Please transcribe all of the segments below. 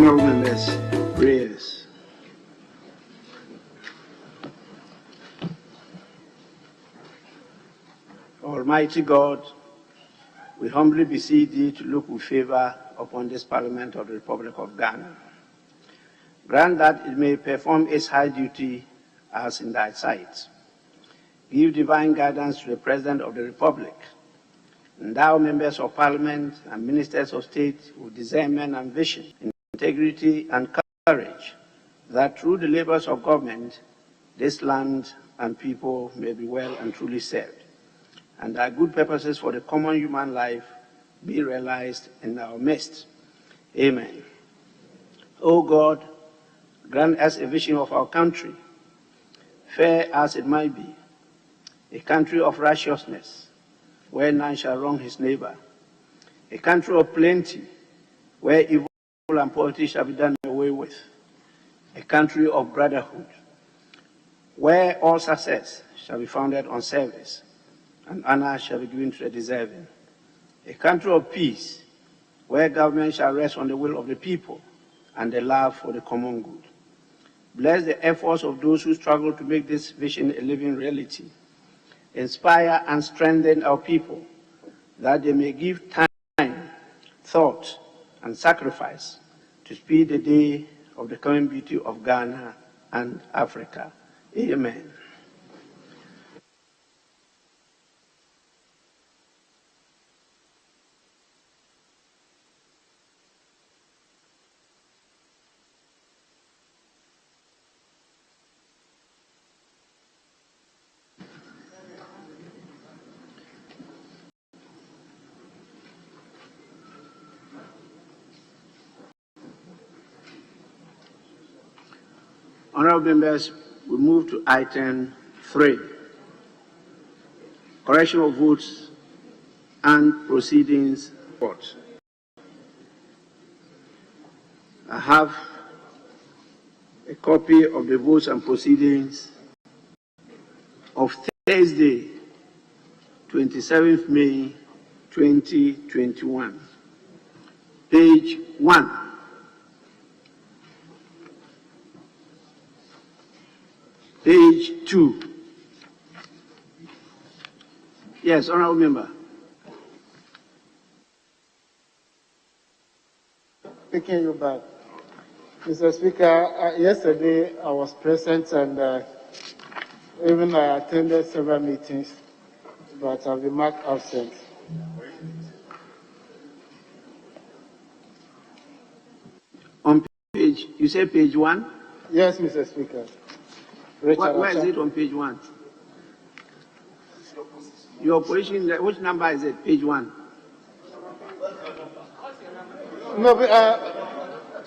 Honorable members, prayers. Almighty God, we humbly beseech thee to look with favor upon this Parliament of the Republic of Ghana. Grant that it may perform its high duty as in thy sight. Give divine guidance to the President of the Republic. Endow members of Parliament and ministers of state with discernment and vision, integrity and courage, that through the labors of government, this land and people may be well and truly served, and that good purposes for the common human life be realized in our midst. Amen. O God, grant us a vision of our country, fair as it might be, a country of righteousness, where none shall wrong his neighbor, a country of plenty, where evil and poverty shall be done away with, a country of brotherhood, where all success shall be founded on service, and honor shall be given to the deserving, a country of peace, where government shall rest on the will of the people and the love for the common good. Bless the efforts of those who struggle to make this vision a living reality. Inspire and strengthen our people, that they may give time, thought, and sacrifice to speed the day of the coming beauty of Ghana and Africa. Amen. Honorable members, we move to item 3, correction of votes and proceedings report. I have a copy of the votes and proceedings of Thursday, 27th May 2021, page 1. Page 2. Yes, honorable member. Taking you back. Mr. Speaker, yesterday I was present and even I attended several meetings, but I've been marked absent. On page, you say page 1? Yes, Mr. Speaker. Where is it on page 1? Your position, which number is it? Page 1? No,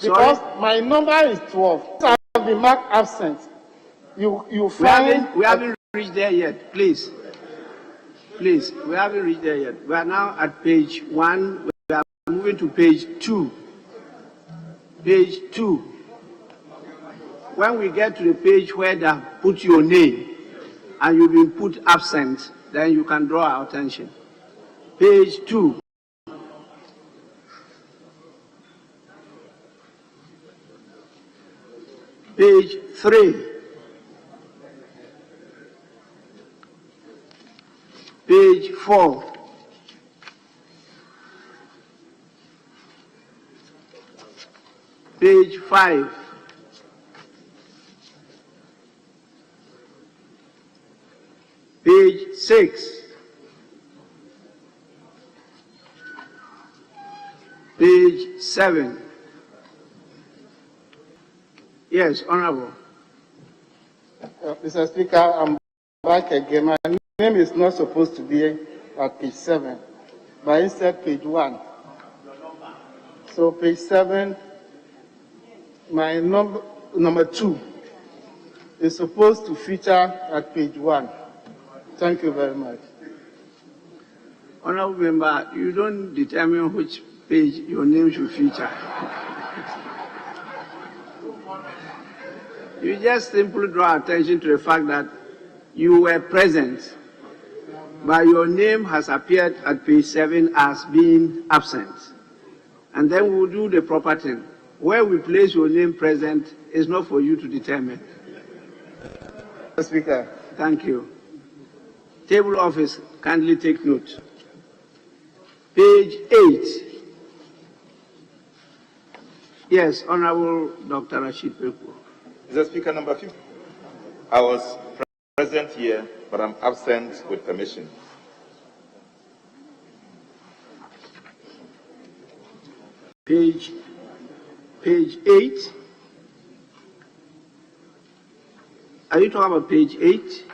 because my number is 12. I have been marked absent. You find... We haven't reached there yet, please. Please, we haven't reached there yet. We are now at page 1. We are moving to page 2. Page 2. When we get to the page where they put your name and you've been put absent, then you can draw our attention. Page 2. Page 3. Page 4. Page 5. Page 6. Page 7. Yes, Honorable. Mr. Speaker, I'm back again. My name is not supposed to be at page 7, but instead page 1. So page 7, my number 2 is supposed to feature at page 1. Thank you very much. Honorable Member, you don't determine which page your name should feature. You just simply draw attention to the fact that you were present, but your name has appeared at page 7 as being absent. And then we'll do the proper thing. Where we place your name present is not for you to determine. Mr. Speaker. Thank you. Table office, kindly take note. Page 8. Yes, Honorable Dr. Rashid Pelpo. Mr. Speaker, number 50. I was present here, but I'm absent with permission. Page 8. Are you talking about page 8?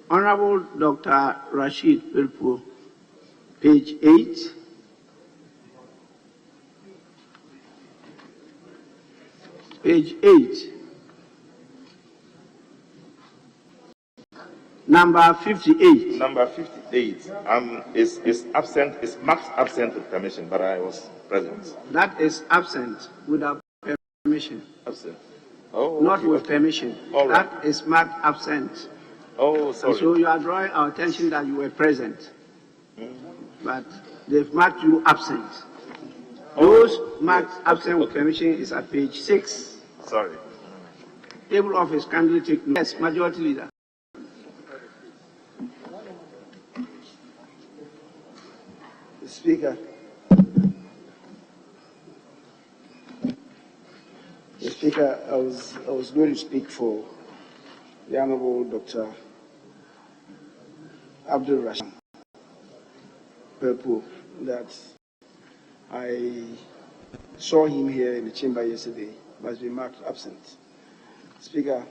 Honorable Dr. Rashid Pelpo, page 8. Page 8. Number 58. Number 58 is absent, is marked absent with permission, but I was present. That is absent without permission. Absent. Oh, Not okay, with okay. permission. All right. That is marked absent. Oh, sorry. And so you are drawing our attention that you were present, but they've marked you absent. Those marked absent with permission is at page 6. Sorry. Table office, kindly take note. Yes, Majority Leader. Speaker. The Speaker, I was going to speak for the Honorable Dr. Abdul Rashid Pelpo, that I saw him here in the chamber yesterday, but has been marked absent. Speaker,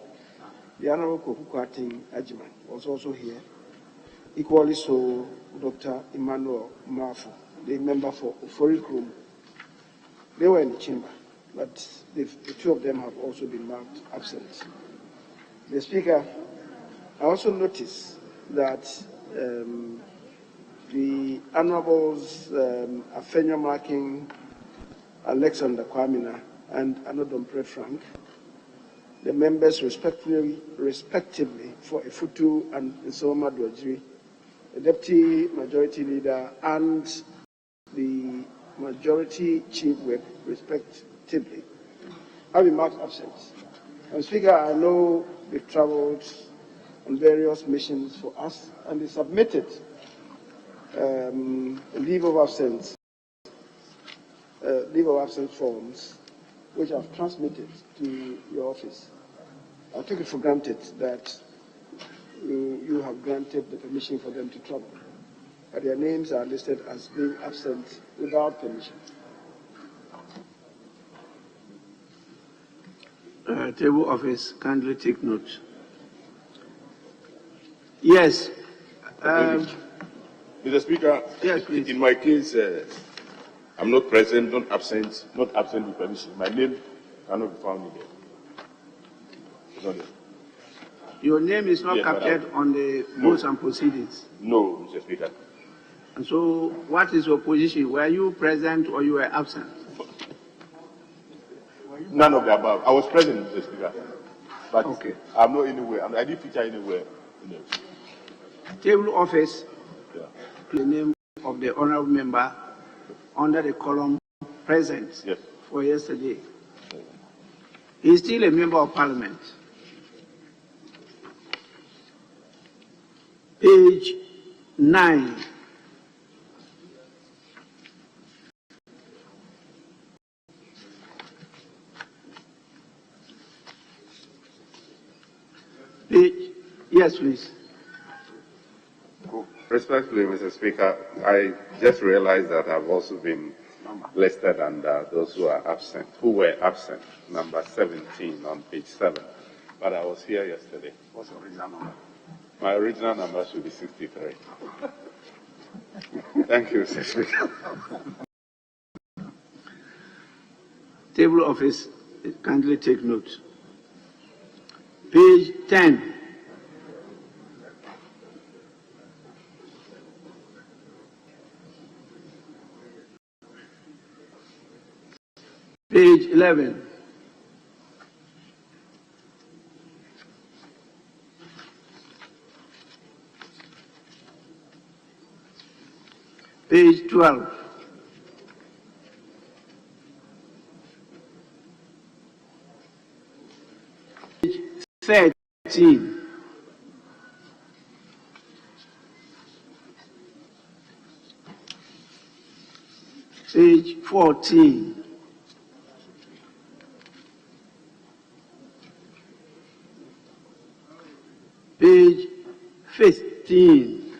the Honorable Kokukating Ajiman was also here. Equally so, Dr. Emmanuel Mafu, the member for Forikrum. They were in the chamber, but the two of them have also been marked absent. The Speaker, I also noticed that the Honorables Afenya Marking, Alexander Kwamina, and Anodompre Frank, the members respectively for Efutu and Nsoma Dwajiri, the Deputy Majority Leader and the Majority Chief Whip, respectively, have been marked absent. And Speaker, I know they've traveled on various missions for us, and they submitted a leave of absence forms, which I've transmitted to your office. I take it for granted that you have granted the permission for them to travel, but their names are listed as being absent without permission. Table office, kindly take note. Yes. Mr. Speaker, yes, please. In my case, I'm not present, not absent with permission. My name cannot be found here. It's not there. Your name is not Yes, captured on the votes and proceedings. No, Mr. Speaker. And so, what is your position? Were you present or you were absent? None of the above. I was present, Mr. Speaker. But okay. I'm not anywhere. I didn't feature anywhere. No. Table office, Yeah. the name of the honorable member under the column present Yes. for yesterday. He is still a member of parliament. Page 9. Yes, please. Respectfully, Mr. Speaker, I just realized that I've also been listed under those who were absent, number 17 on page 7. But I was here yesterday. What's the original number? My original number should be 63. Thank you, Mr. Speaker. Table office, kindly take note. Page 10. Page 11. Page 12. 13. Page 14. Page 15.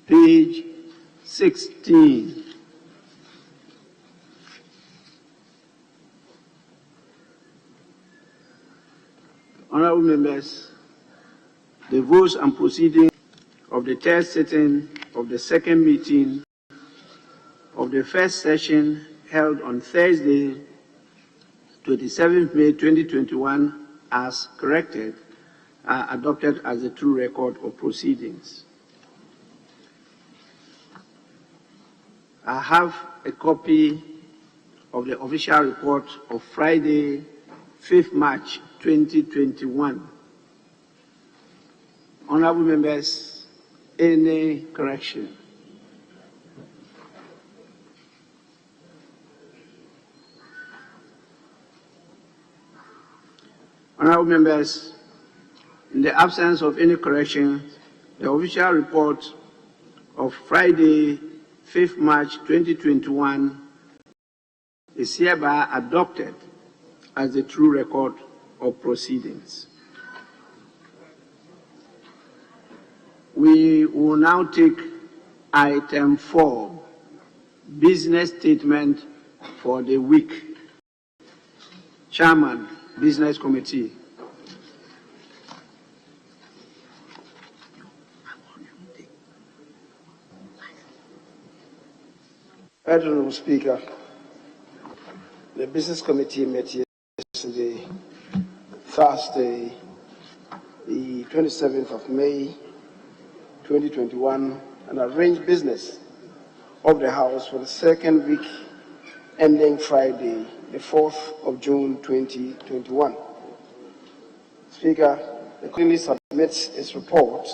Page 16. Honorable members, the votes and proceedings of the third sitting of the second meeting of the first session held on Thursday, 27th May 2021, as corrected, are adopted as a true record of proceedings. I have a copy of the official report of Friday, 5th March 2021. Honorable members, any correction? Honorable members, in the absence of any correction, the official report of Friday, 5th March 2021 is hereby adopted as the true record of proceedings. We will now take item 4, business statement for the week. Chairman, Business Committee. Honorable Speaker, the Business Committee met yesterday, Thursday, the 27th of May, 2021, and arranged business of the House for the second week ending Friday, the 4th of June, 2021. Speaker, the committee submits its report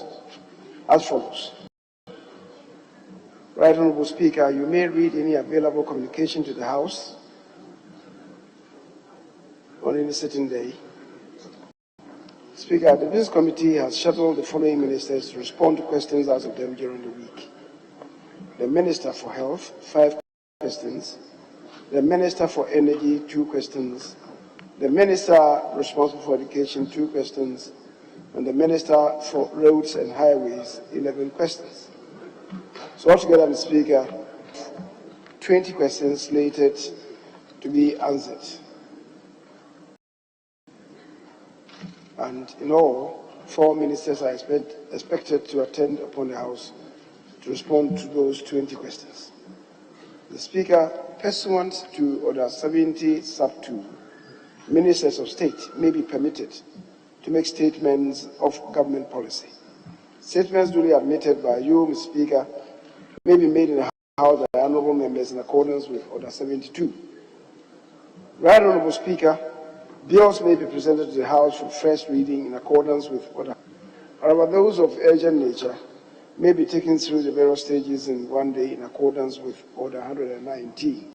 as follows. Right Honorable Speaker, you may read any available communication to the House on any sitting day. Speaker, the Business Committee has scheduled the following ministers to respond to questions asked of them during the week. The Minister for Health, 5 questions. The Minister for Energy, 2 questions. The Minister responsible for Education, 2 questions. And the Minister for Roads and Highways, 11 questions. So altogether, Mr. Speaker, 20 questions slated to be answered. And in all, 4 ministers are expected to attend upon the House to respond to those 20 questions. The Speaker, pursuant to Order 70 Sub 2, ministers of state may be permitted to make statements of government policy. Statements duly admitted by you, Mr. Speaker, may be made in the House by honourable members in accordance with Order 72. Right Honourable Speaker, bills may be presented to the House for first reading in accordance with Order. However, those of urgent nature may be taken through the various stages in one day in accordance with Order 119.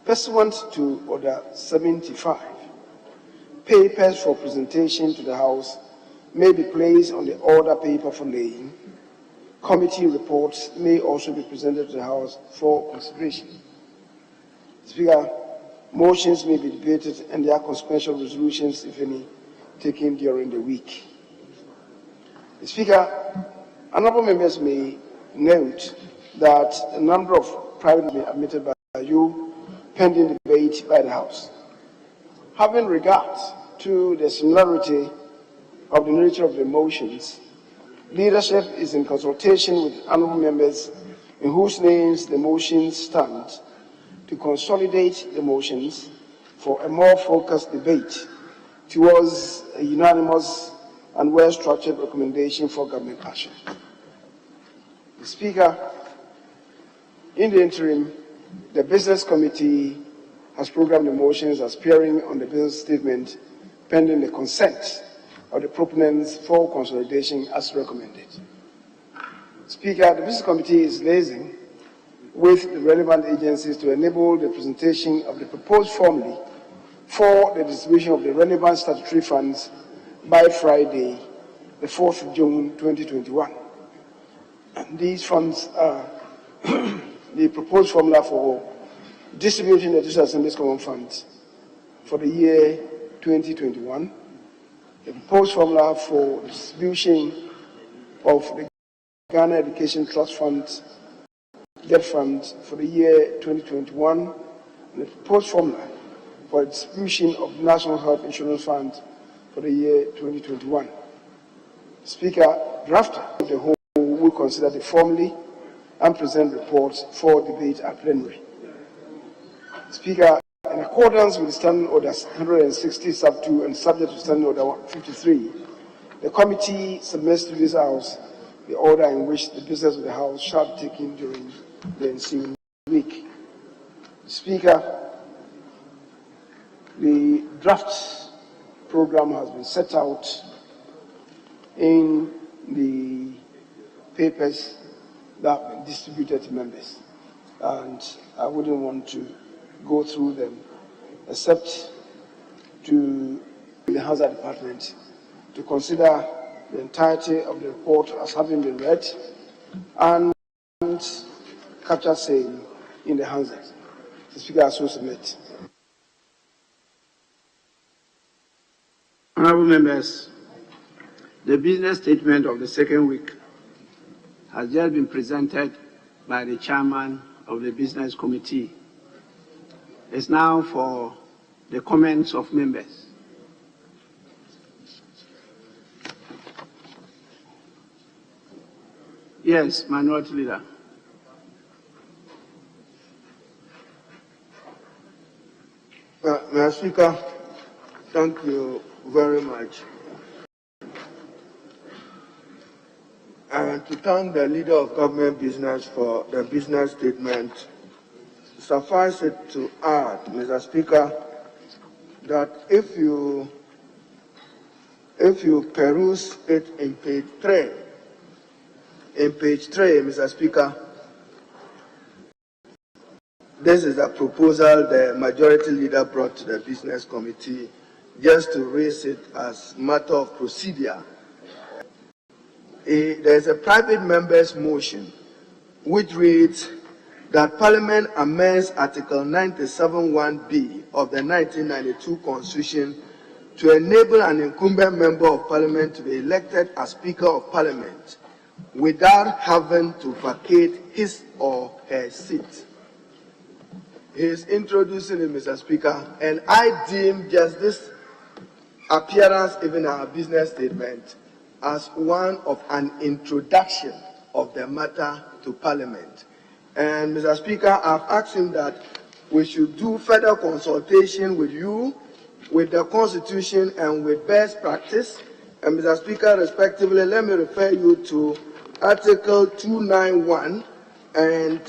Pursuant to Order 75, papers for presentation to the House may be placed on the order paper for laying. Committee reports may also be presented to the House for consideration. Speaker, motions may be debated and there are consequential resolutions, if any, taken during the week. Speaker, honourable members may note that a number of private may be admitted by you pending debate by the House. Having regard to the similarity of the nature of the motions, leadership is in consultation with honourable members in whose names the motions stand to consolidate the motions for a more focused debate towards a unanimous and well-structured recommendation for government action. The Speaker, in the interim, the Business Committee has programmed the motions as appearing on the business statement pending the consent of the proponents for consolidation as recommended. Speaker, the Business Committee is liaising with the relevant agencies to enable the presentation of the proposed formula for the distribution of the relevant statutory funds by Friday, the 4th of June 2021. And these funds are the proposed formula for distributing the District Assembly's common funds for the year 2021, the proposed formula for distribution of the Ghana Education Trust Funds, debt funds for the year 2021, and the proposed formula for distribution of the National Health Insurance Fund for the year 2021. Speaker, draft of the whole will consider the formula and present reports for debate at plenary. Speaker, in accordance with Standing Orders 160 sub 2 and subject to Standing Order 153, the committee submits to this House the order in which the business of the House shall be taken during the ensuing week. Speaker, the draft program has been set out in the papers that have been distributed to members, and I wouldn't want to go through them except to the Housing Department to consider the entirety of the report as having been read and capture same in the Housing. The Speaker has so submit. Honourable members, the business statement of the second week has just been presented by the chairman of the business committee. It's now for the comments of members. Yes, Minority Leader. Mr. Speaker, thank you very much. And to thank the Leader of Government Business for the business statement. Suffice it to add, Mr. Speaker, that if you peruse it in page 3, Mr. Speaker, this is a proposal the majority leader brought to the business committee just to raise it as matter of procedure. There is a private member's motion which reads that Parliament amends Article 97(1)(b) of the 1992 Constitution to enable an incumbent member of Parliament to be elected as Speaker of Parliament without having to vacate his or her seat. He is introducing it, Mr. Speaker, and I deem just this appearance, even our business statement, as one of an introduction of the matter to Parliament. And Mr. Speaker, I've asked him that we should do further consultation with you, with the Constitution, and with best practice. And Mr. Speaker, respectively, let me refer you to Article 291 and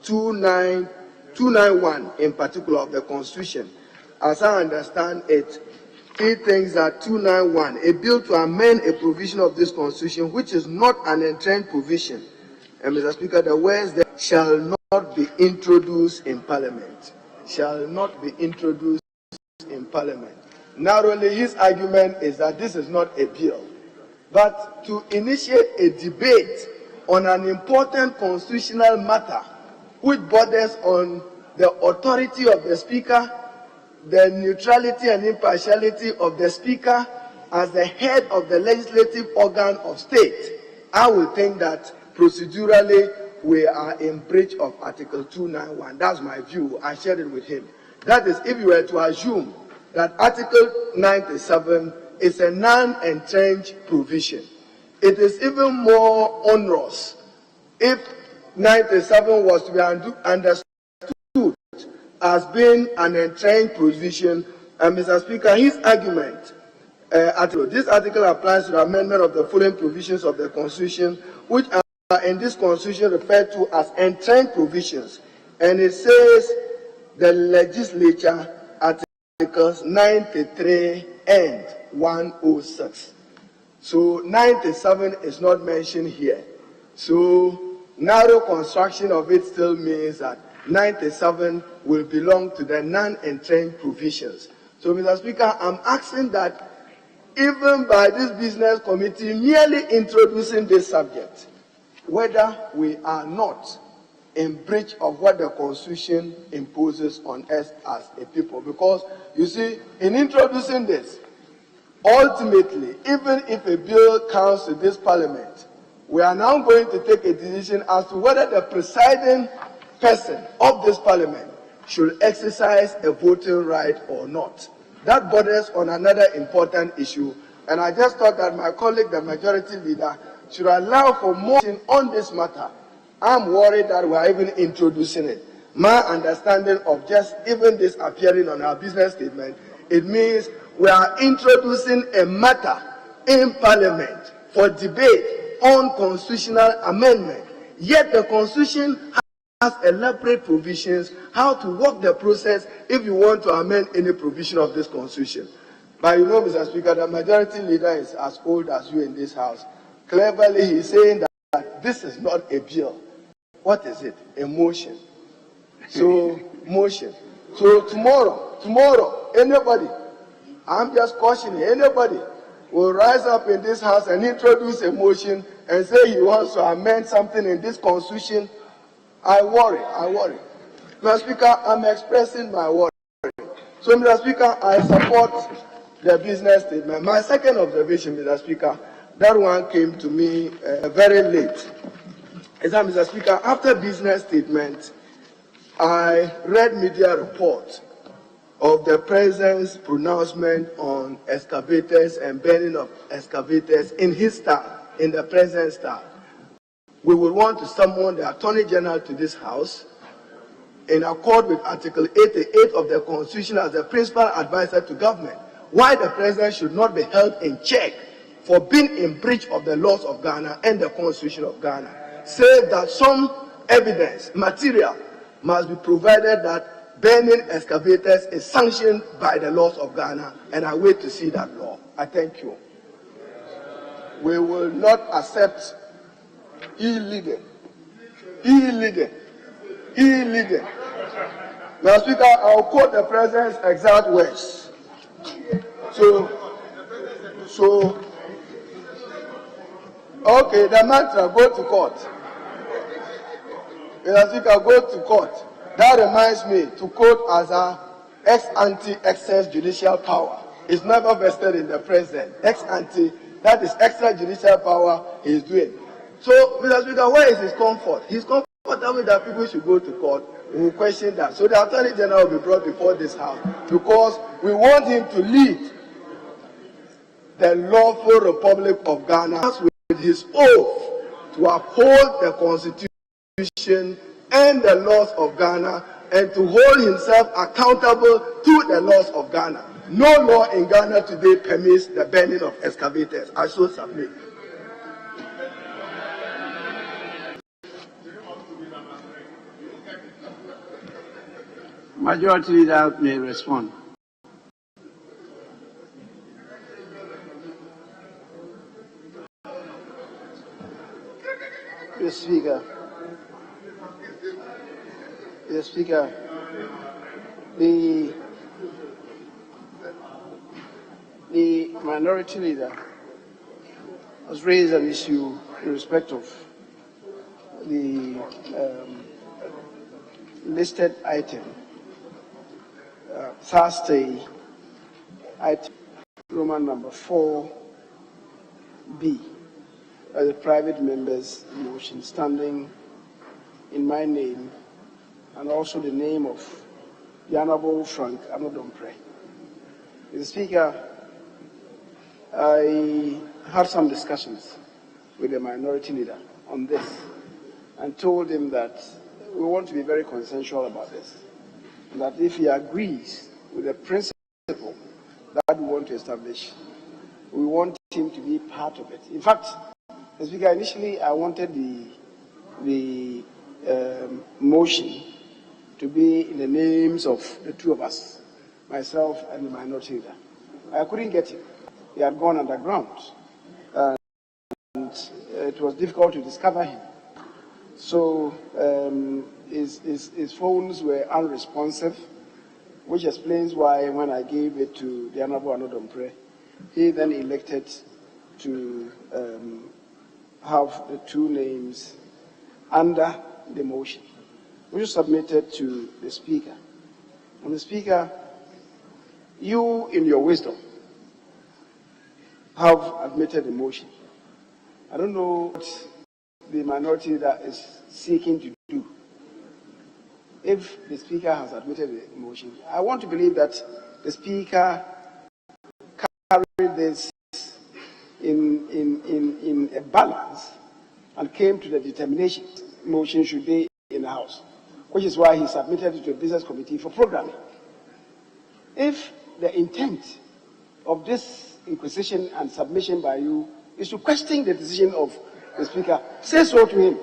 291 in particular of the Constitution. As I understand it, he thinks that 291, a bill to amend a provision of this Constitution, which is not an entrenched provision, and Mr. Speaker, the words that shall not be introduced in Parliament, shall not be introduced in Parliament. Narrowly, his argument is that this is not a bill, but to initiate a debate on an important constitutional matter which borders on the authority of the Speaker, the neutrality and impartiality of the Speaker as the head of the legislative organ of state. I would think that procedurally we are in breach of Article 291. That's my view. I shared it with him. That is, if you were to assume that Article 97 is a non-entrenched provision, it is even more onerous if 97 was to be understood as being an entrenched provision. And Mr. Speaker, his argument, this article applies to the amendment of the following provisions of the Constitution, which are in this Constitution referred to as entrenched provisions. And it says the legislature, Articles 93 and 106. So 97 is not mentioned here. So narrow construction of it still means that 97 will belong to the non-entrenched provisions. So, Mr. Speaker, I'm asking that even by this business committee merely introducing this subject, whether we are not in breach of what the Constitution imposes on us as a people. Because, you see, in introducing this, ultimately, even if a bill comes to this parliament, we are now going to take a decision as to whether the presiding person of this parliament should exercise a voting right or not. That borders on another important issue, and I just thought that my colleague, the majority leader, should allow for motion on this matter. I'm worried that we are even introducing it. My understanding of just even this appearing on our business statement, it means we are introducing a matter in Parliament for debate on constitutional amendment. Yet the Constitution has elaborate provisions how to work the process if you want to amend any provision of this Constitution. But you know, Mr. Speaker, the majority leader is as old as you in this House. Cleverly, he's saying that this is not a bill. What is it? A motion. So, motion. So tomorrow, anybody, I'm just cautioning, anybody will rise up in this House and introduce a motion and say he wants to amend something in this Constitution. I worry. Mr. Speaker, I'm expressing my worry. So, Mr. Speaker, I support the business statement. My second observation, Mr. Speaker, that one came to me very late. Is that, Mr. Speaker, after business statement, I read media report of the President's pronouncement on excavators and banning of excavators in his staff, in the President's staff. We will want to summon the Attorney General to this House in accord with Article 88 of the Constitution as the principal advisor to government. Why the President should not be held in check for being in breach of the laws of Ghana and the Constitution of Ghana. Say that some evidence, material, must be provided that burning excavators is sanctioned by the laws of Ghana, and I wait to see that law. I thank you. We will not accept illegal. Now, Speaker, I'll quote the President's exact words. Okay, the mantra, go to court. Mr. Speaker, go to court. That reminds me to quote as a ex-ante excess judicial power. It's never vested in the President. Ex-ante, that is extra judicial power he is doing. So, Mr. Speaker, where is his comfort? His comfortable that people should go to court. We will question that. So the Attorney General will be brought before this House because we want him to lead the lawful Republic of Ghana with his oath to uphold the Constitution and the laws of Ghana and to hold himself accountable to the laws of Ghana. No law in Ghana today permits the burning of excavators. I so submit. Majority Leader may respond. Mr. Speaker, the minority leader has raised an issue in respect of the listed item, Thursday item, Roman number 4B, as a private member's motion standing in my name and also the name of the Honorable Frank Anodompre. Mr. Speaker, I had some discussions with the minority leader on this and told him that we want to be very consensual about this, and that if he agrees with the principle that we want to establish, we want him to be part of it. In fact, Mr. Speaker, initially I wanted the motion to be in the names of the two of us, myself and the minority leader. I couldn't get him. He had gone underground, and it was difficult to discover him. So his phones were unresponsive, which explains why when I gave it to the Honorable Anodompre, he then elected to have the two names under the motion, which was submitted to the Speaker. And the Speaker, you in your wisdom have admitted the motion. I don't know what the minority that is seeking to do. If the Speaker has admitted the motion, I want to believe that the Speaker carried this in a balance and came to the determination motion should be in the House, which is why he submitted it to the Business Committee for programming. If the intent of this inquisition and submission by you is to question the decision of the Speaker, say so to him.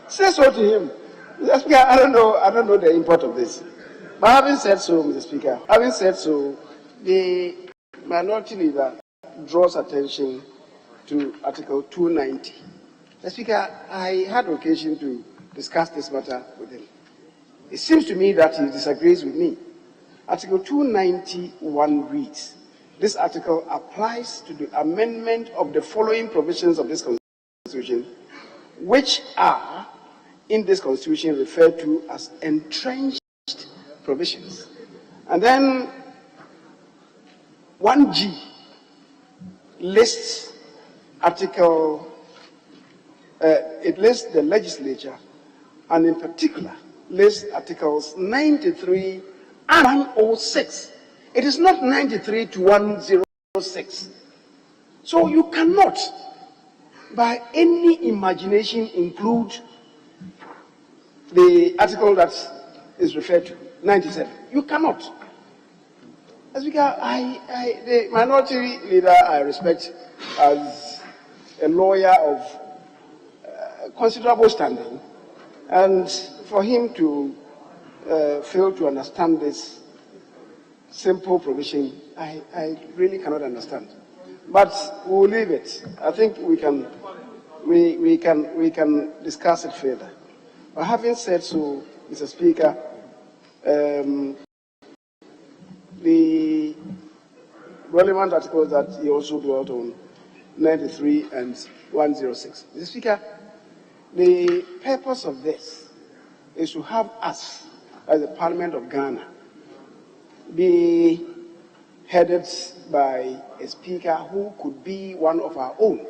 Say so to him. Mr. Speaker, I don't know the import of this. But having said so, Mr. Speaker, having said so, the minority leader draws attention to Article 290. Mr. Speaker, I had occasion to discuss this matter with him. It seems to me that he disagrees with me. Article 291 reads, this article applies to the amendment of the following provisions of this Constitution, which are in this Constitution referred to as entrenched provisions. And then 1G lists it lists the legislature, and in particular lists Articles 93 and 106. It is not 93 to 106. So you cannot, by any imagination, include the article that is referred to, 97. You cannot. As we go, the minority leader I respect as a lawyer of considerable standing, and for him to fail to understand this simple provision, I really cannot understand. But we'll leave it. I think we can discuss it further. But having said so, Mr. Speaker, the relevant articles that he also dwelt on, 93 and 106. Mr. Speaker, the purpose of this is to have us, as the Parliament of Ghana, be headed by a Speaker who could be one of our own.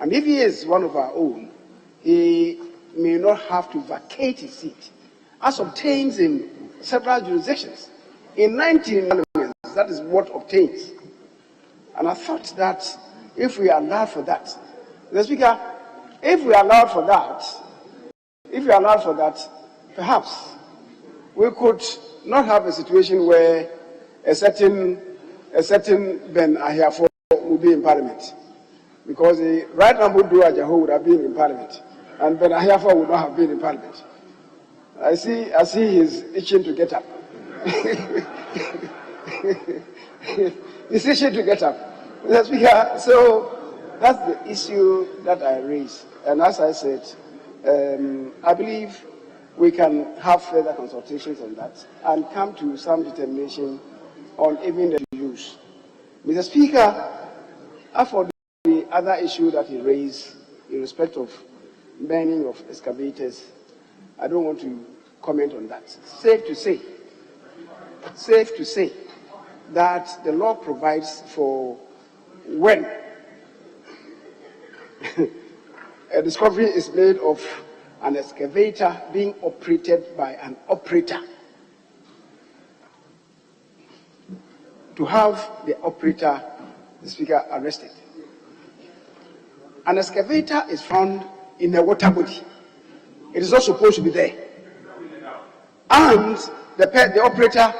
And if he is one of our own, he may not have to vacate his seat, as obtains in several jurisdictions. In 19 parliaments, that is what obtains. And I thought that if we allowed for that, Mr. Speaker, if we allowed for that, perhaps we could not have a situation where a certain Ben Ahiafo will be in Parliament, because the Right Honourable Dua Ajaho would have been in Parliament, and Ben Ahiafo would not have been in Parliament. I see he's itching to get up. He's itching to get up. Mr. Speaker, so that's the issue that I raised. And as I said, I believe we can have further consultations on that and come to some determination on even the use. Mr. Speaker, as for the other issue that he raised in respect of banning of excavators, I don't want to comment on that. Safe to say that the law provides for when a discovery is made of an excavator being operated by an operator, to have the operator, the Speaker, arrested. An excavator is found in a water body. It is not supposed to be there. And the operator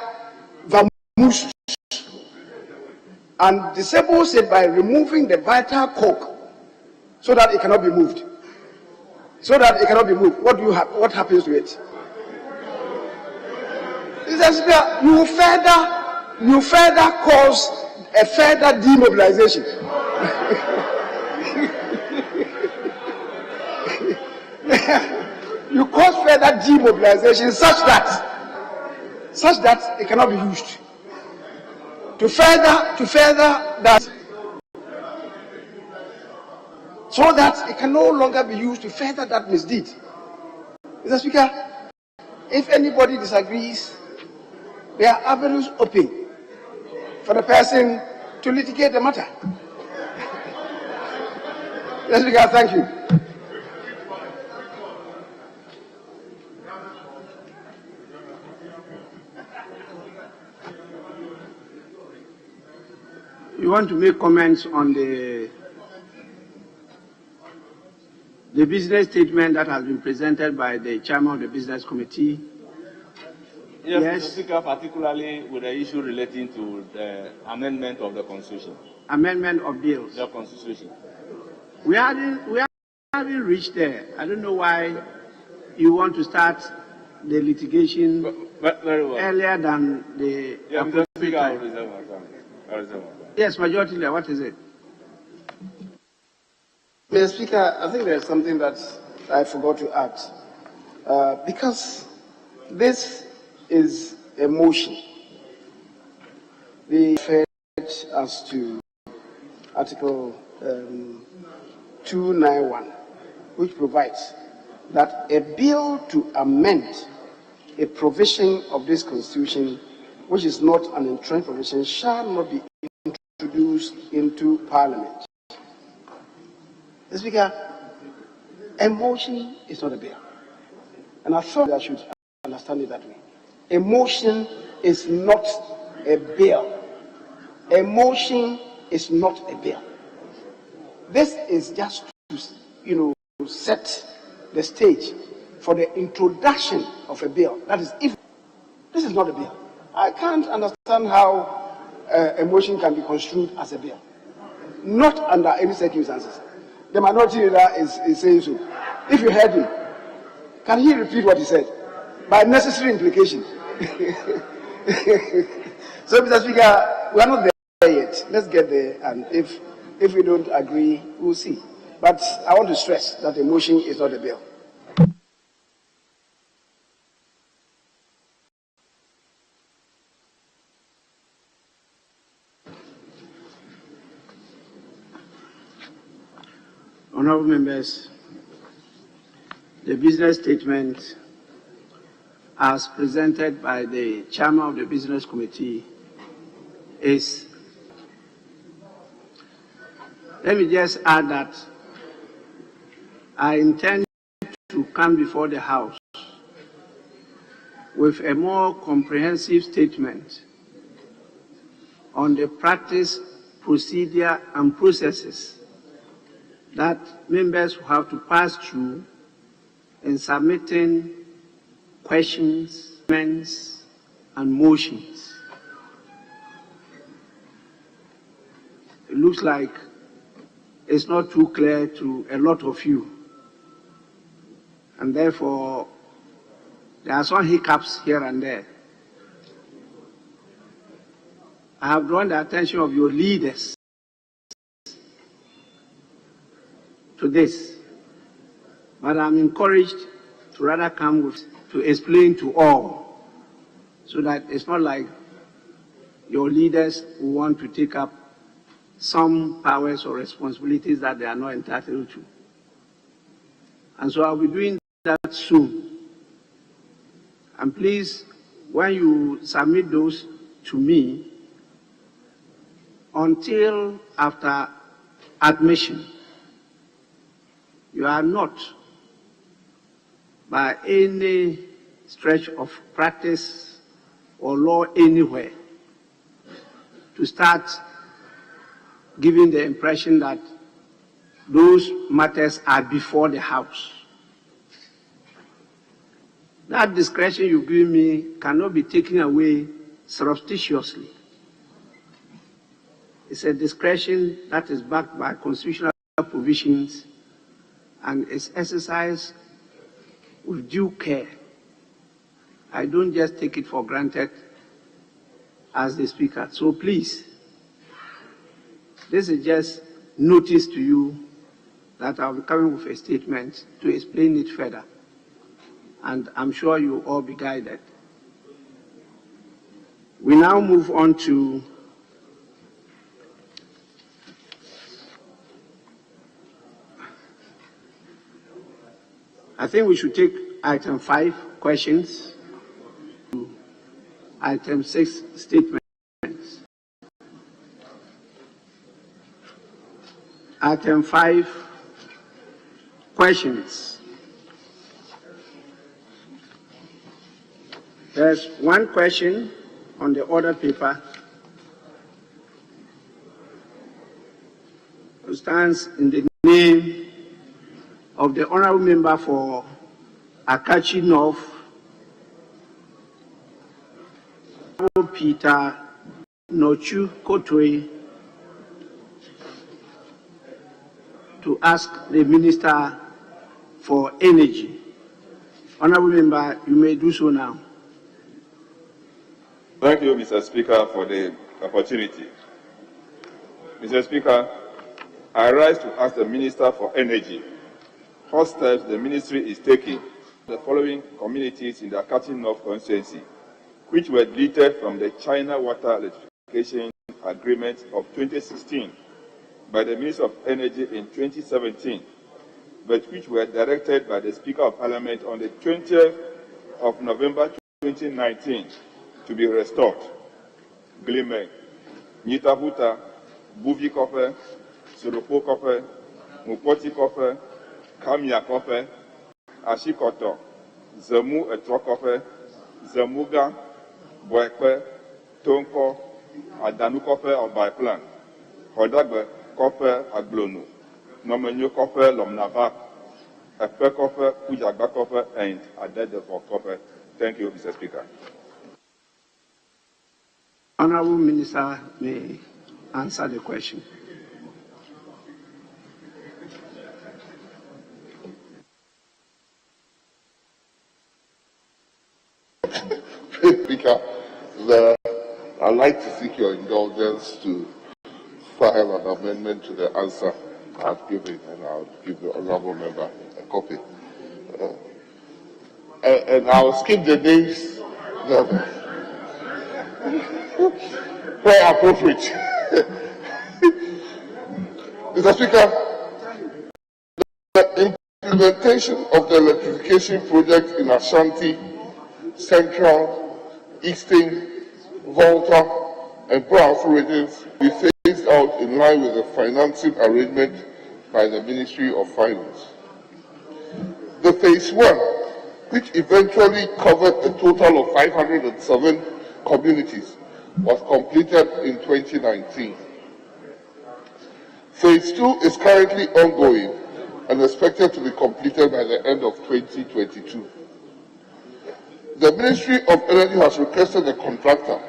vamooses and disables it by removing the vital cork so that it cannot be moved. What happens to it? You further cause a further demobilization. You cause further demobilization such that it cannot be used. To further that, so that it can no longer be used to further that misdeed. Mr. Speaker, if anybody disagrees, there are avenues open for the person to litigate the matter. Mr. Speaker, thank you. You want to make comments on the business statement that has been presented by the chairman of the business committee? Yes, Mr. Speaker, particularly with the issue relating to the amendment of the Constitution. Amendment of bills. The Constitution. We haven't reached there. I don't know why you want to start the litigation Very well. earlier than the Mr. Speaker, I will reserve my time. Yes, Majority Leader, what is it? Mr. Speaker, I think there's something that I forgot to add. Because this is a motion, the referred as to Article 291, which provides that a bill to amend a provision of this Constitution, which is not an entrenched provision, shall not be introduced into Parliament. Mr. Speaker, a motion is not a bill. And I thought I should understand it that way. A motion is not a bill. A motion is not a bill. This is just to, set the stage for the introduction of a bill. That is, if this is not a bill, I can't understand how a motion can be construed as a bill. Not under any circumstances. The minority leader is saying so. If you heard him, can he repeat what he said? By necessary implication. So, Mr. Speaker, we are not there yet. Let's get there, and if we don't agree, we'll see. But I want to stress that a motion is not a bill. Honourable members, the business statement as presented by the chairman of the business committee is, let me just add that I intend to come before the House with a more comprehensive statement on the practice, procedure, and processes that members will have to pass through in submitting questions, comments, and motions. It looks like it's not too clear to a lot of you, and therefore there are some hiccups here and there. I have drawn the attention of your leaders to this, but I'm encouraged to rather come to explain to all, so that it's not like your leaders who want to take up some powers or responsibilities that they are not entitled to. And so I'll be doing that soon. And please, when you submit those to me, until after admission, you are not, by any stretch of practice or law anywhere, to start giving the impression that those matters are before the House. That discretion you give me cannot be taken away surreptitiously. It's a discretion that is backed by constitutional provisions and is exercised with due care. I don't just take it for granted as the Speaker. So please, This is just notice to you that I'll be coming with a statement to explain it further. And I'm sure you'll all be guided. We now move on to I think we should take item 5, questions, item 6, statements. Item 5, questions. There's one question on the order paper. It stands in the name of the honorable member for Akachi North, Peter Nochu Kotwe, to ask the Minister for Energy. Honorable member, you may do so now. Thank you, Mr. Speaker, for the opportunity. Mr. Speaker, I rise to ask the Minister for Energy what steps the Ministry is taking the following communities in the Akachi North constituency, which were deleted from the China Water Electrification Agreement of 2016 by the Minister of Energy in 2017, but which were directed by the Speaker of Parliament on the 20th of November 2019 to be restored. Glime, Nitahuta, Buvi Kope, Suropo Kope, Mupoti Kope, Kamia Kope, Ashikoto, Zemu Etro Kope, Zemuga, Boekwe, Tonko, Adanu Kope of Baiplan, Hodagbe Kope Aglonu, Nomenyo Kope Lomnava, Epe Kope, Ujagba Kope, and Adedefo Kope. Thank you, Mr. Speaker. Honorable Minister may answer the question. Speaker, I'd like to seek your indulgence to file an amendment to the answer I've given, and I'll give the honorable member a copy. And I'll skip the names where appropriate. Mr. Speaker, the implementation of the electrification project in Ashanti, Central, Eastern, Volta, and Browns regions will be phased out in line with the financing arrangement by the Ministry of Finance. The Phase 1, which eventually covered a total of 507 communities, was completed in 2019. Phase 2 is currently ongoing and expected to be completed by the end of 2022. The Ministry of Energy has requested the contractor,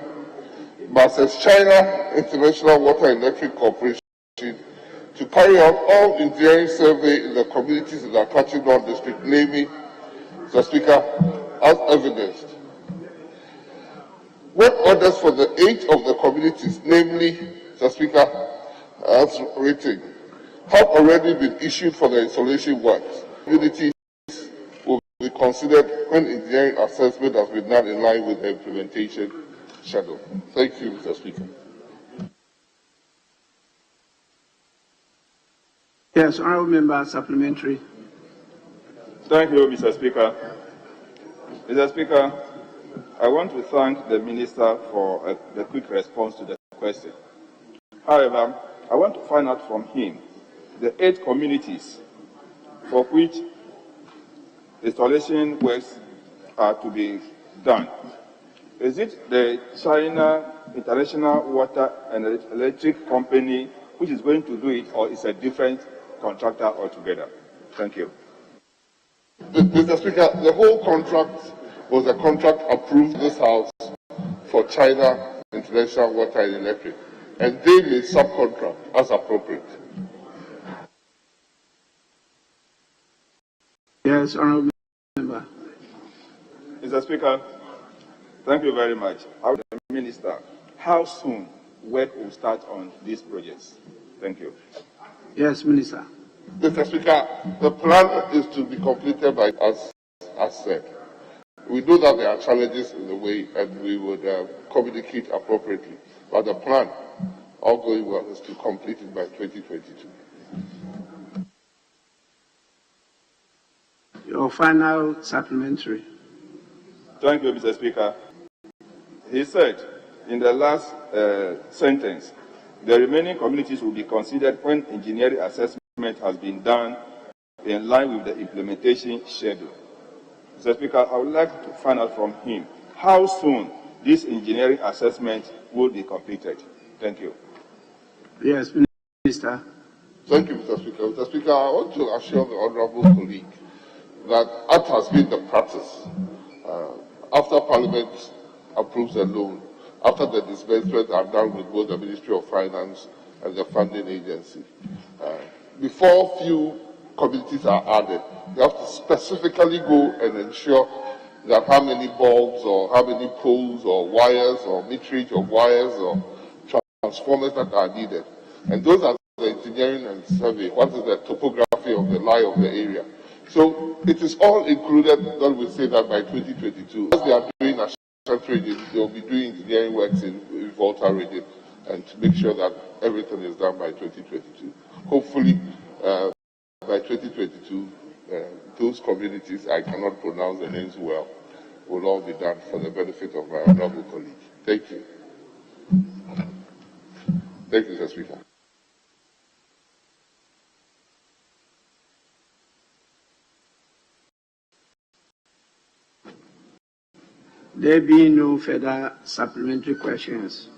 Masters China International Water and Electric Corporation, to carry out all engineering survey in the communities in the Akachi North District, namely, Mr. Speaker, as evidenced. Work orders for the 8 of the communities, namely, Mr. Speaker, as written, have already been issued for the installation works. Communities will be considered when engineering assessment has been done in line with the implementation schedule. Thank you, Mr. Speaker. Yes, honorable member, supplementary. Thank you, Mr. Speaker. Mr. Speaker, I want to thank the Minister for the quick response to the question. However, I want to find out from him the 8 communities for which installation works are to be done. Is it the China International Water and Electric Company which is going to do it, or is a different contractor altogether? Thank you. Mr. Speaker, the whole contract was a contract approved in this House for China International Water and Electric, and they may subcontract as appropriate. Yes, honorable member. Mr. Speaker, thank you very much. I would ask the Minister, how soon work will start on these projects? Thank you. Yes, Minister. Mr. Speaker, the plan is to be completed by, as said. We know that there are challenges in the way, and we would communicate appropriately. But the plan, all going well, is to complete it by 2022. Your final supplementary. Thank you, Mr. Speaker. He said in the last sentence, the remaining communities will be considered when engineering assessment has been done in line with the implementation schedule. Mr. Speaker, I would like to find out from him how soon this engineering assessment will be completed. Thank you. Yes, Minister. Thank you, Mr. Speaker. Mr. Speaker, I want to assure the honourable colleague that as has been the practice, after Parliament approves a loan, after the disbursements are done with both the Ministry of Finance and the funding agency, before few communities are added, you have to specifically go and ensure that how many bulbs or how many poles or wires or meterage of wires or transformers that are needed. And those are the engineering and survey. What is the topography of the lie of the area? So it is all included that we say that by 2022. As they are doing national training, they will be doing engineering works in Volta region and to make sure that everything is done by 2022. Hopefully, by 2022, those communities, I cannot pronounce the names well, will all be done for the benefit of my honorable colleague. Thank you. Thank you, Mr. Speaker. There being no further supplementary questions,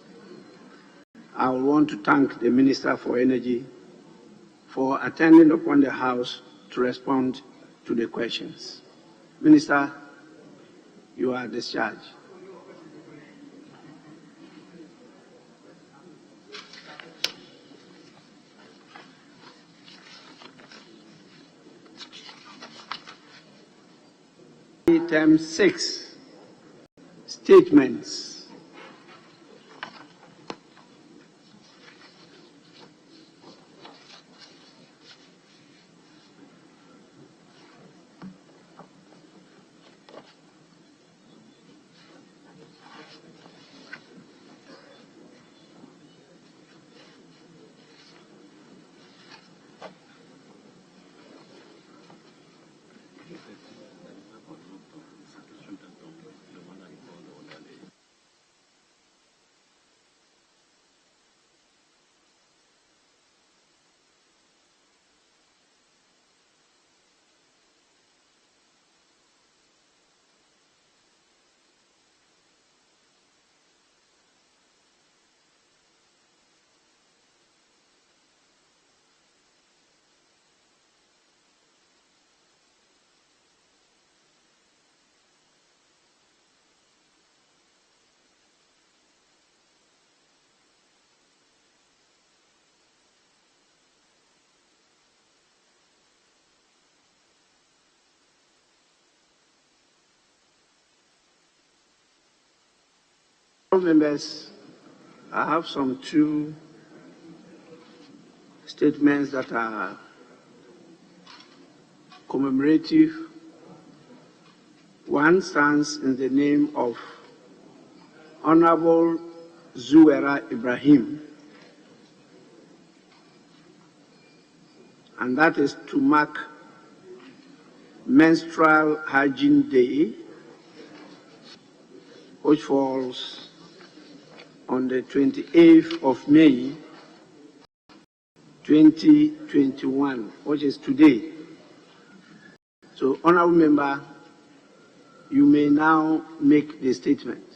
I want to thank the Minister for Energy for attending upon the House to respond to the questions. Minister, you are discharged. Item 6, statements. Members, I have some two statements that are commemorative. One stands in the name of Honorable Zuwera Ibrahim, and that is to mark Menstrual Hygiene Day, which falls on the 28th of May, 2021, which is today. So, Honourable Member, you may now make the statement.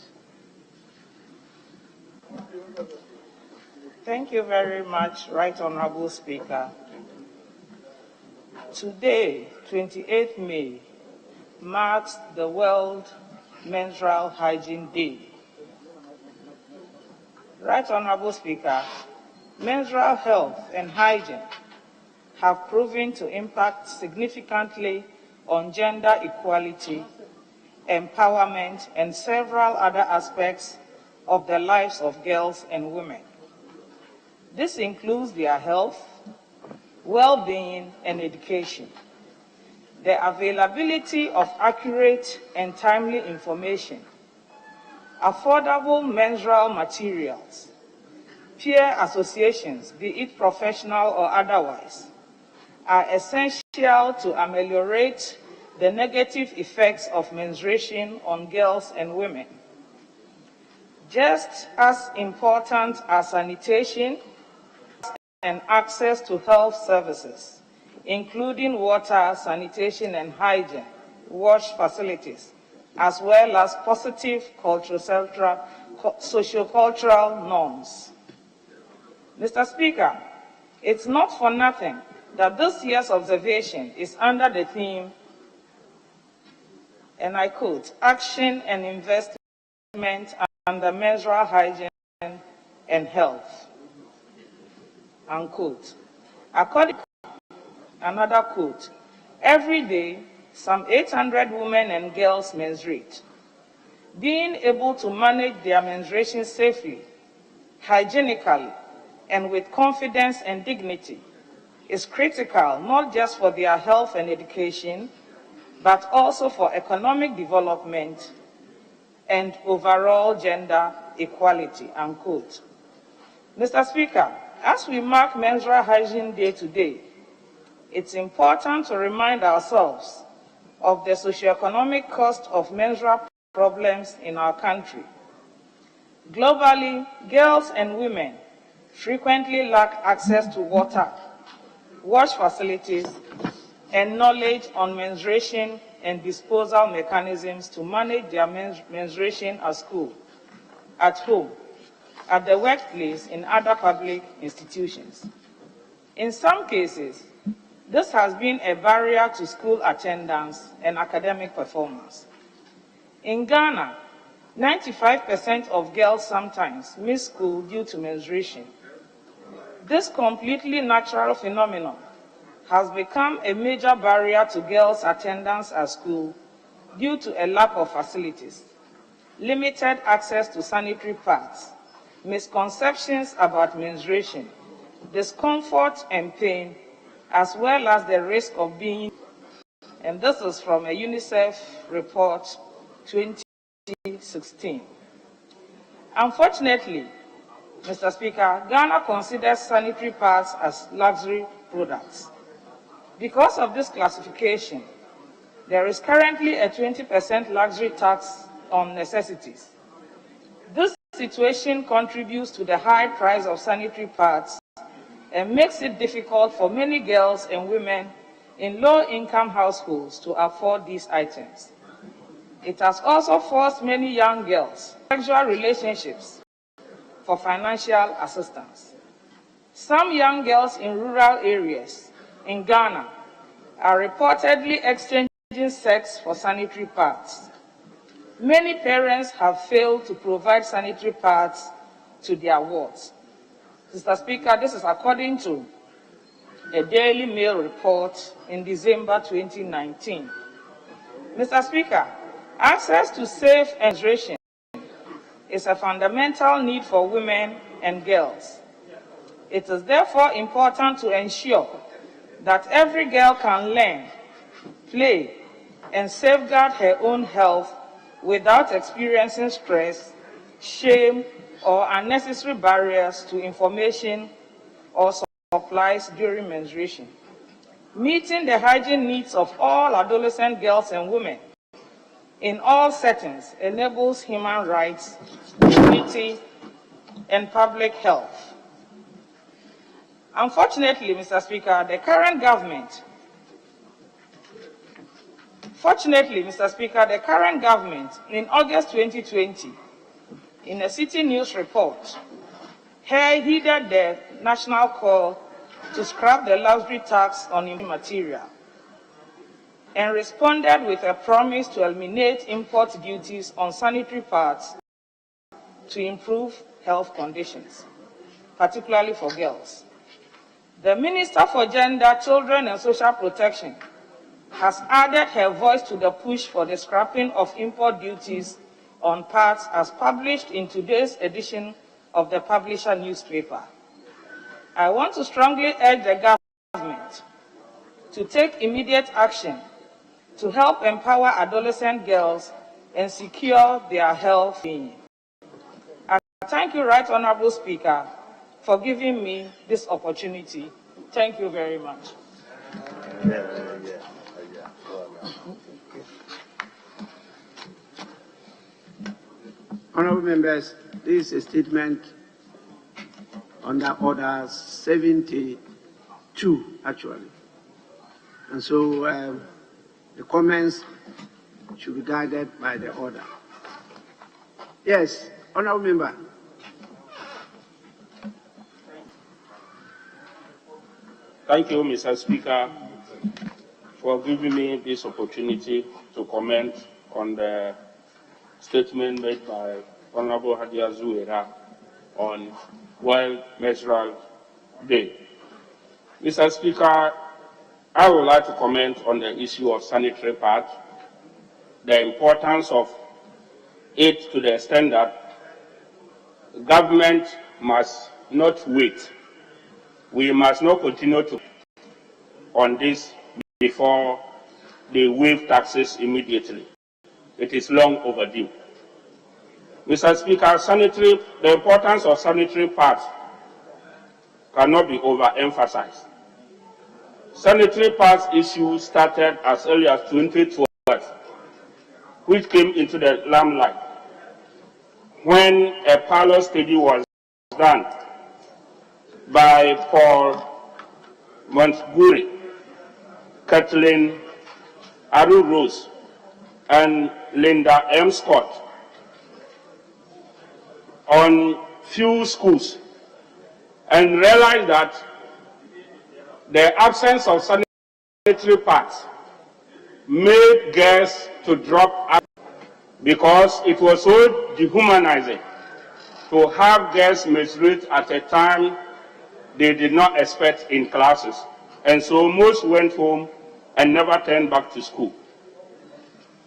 Thank you very much, Right Honourable Speaker. Today, 28th May, marks the World Menstrual Hygiene Day. Right Honourable Speaker, menstrual health and hygiene have proven to impact significantly on gender equality, empowerment, and several other aspects of the lives of girls and women. This includes their health, well-being, and education. The availability of accurate and timely information, affordable menstrual materials, peer associations, be it professional or otherwise, are essential to ameliorate the negative effects of menstruation on girls and women. Just as important as sanitation and access to health services, including water, sanitation and hygiene, wash facilities, as well as positive sociocultural norms. Mr. Speaker, it's not for nothing that this year's observation is under the theme, and I quote, "Action and Investment under Menstrual Hygiene and Health," unquote. According to another quote, every day, some 800 women and girls menstruate. Being able to manage their menstruation safely, hygienically, and with confidence and dignity is critical not just for their health and education, but also for economic development and overall gender equality, unquote. Mr. Speaker, as we mark Menstrual Hygiene Day today, it's important to remind ourselves of the socioeconomic cost of menstrual problems in our country. Globally, girls and women frequently lack access to water, wash facilities, and knowledge on menstruation and disposal mechanisms to manage their menstruation at school, at home, at the workplace, in other public institutions. In some cases, this has been a barrier to school attendance and academic performance. In Ghana, 95% of girls sometimes miss school due to menstruation. This completely natural phenomenon has become a major barrier to girls' attendance at school due to a lack of facilities, limited access to sanitary pads, misconceptions about menstruation, discomfort and pain, as well as the risk of being, and this is from a UNICEF report 2016. Unfortunately, Mr. Speaker, Ghana considers sanitary pads as luxury products. Because of this classification, there is currently a 20% luxury tax on necessities. This situation contributes to the high price of sanitary pads and makes it difficult for many girls and women in low-income households to afford these items. It has also forced many young girls into sexual relationships for financial assistance. Some young girls in rural areas in Ghana are reportedly exchanging sex for sanitary pads. Many parents have failed to provide sanitary pads to their wards. Mr. Speaker, this is according to a Daily Mail report in December 2019. Mr. Speaker, access to safe menstruation is a fundamental need for women and girls. It is therefore important to ensure that every girl can learn, play, and safeguard her own health without experiencing stress, shame, or unnecessary barriers to information or supplies during menstruation. Meeting the hygiene needs of all adolescent girls and women in all settings enables human rights, dignity, and public health. Unfortunately, Mr. Speaker, the current government in August 2020, in a City News report, heeded the national call to scrap the luxury tax on imported material and responded with a promise to eliminate import duties on sanitary pads to improve health conditions, particularly for girls. The Minister for Gender, Children and Social Protection has added her voice to the push for the scrapping of import duties on pads as published in today's edition of the Publisher newspaper. I want to strongly urge the government to take immediate action to help empower adolescent girls and secure their health. I thank you, Right Honorable Speaker, for giving me this opportunity. Thank you very much. Honorable members, this is a statement under Order 72, actually. And so the comments should be guided by the order. Yes, Honorable Member. Thank you, Mr. Speaker, for giving me this opportunity to comment on the statement made by Honorable Hadia Zuera on World Menstrual Day. Mr. Speaker, I would like to comment on the issue of sanitary pads, the importance of it to the extent that government must not wait. We must not continue to on this before they waive taxes immediately. It is long overdue. Mr. Speaker, the importance of sanitary pads cannot be overemphasized. Sanitary pads issue started as early as 2012, which came into the limelight when a pilot study was done by Paul Montgomery, Kathleen Aru Rose, and Linda M. Scott on few schools, and realized that the absence of sanitary pads made girls to drop out because it was so dehumanizing to have girls menstruate at a time they did not expect in classes. And so most went home and never turned back to school.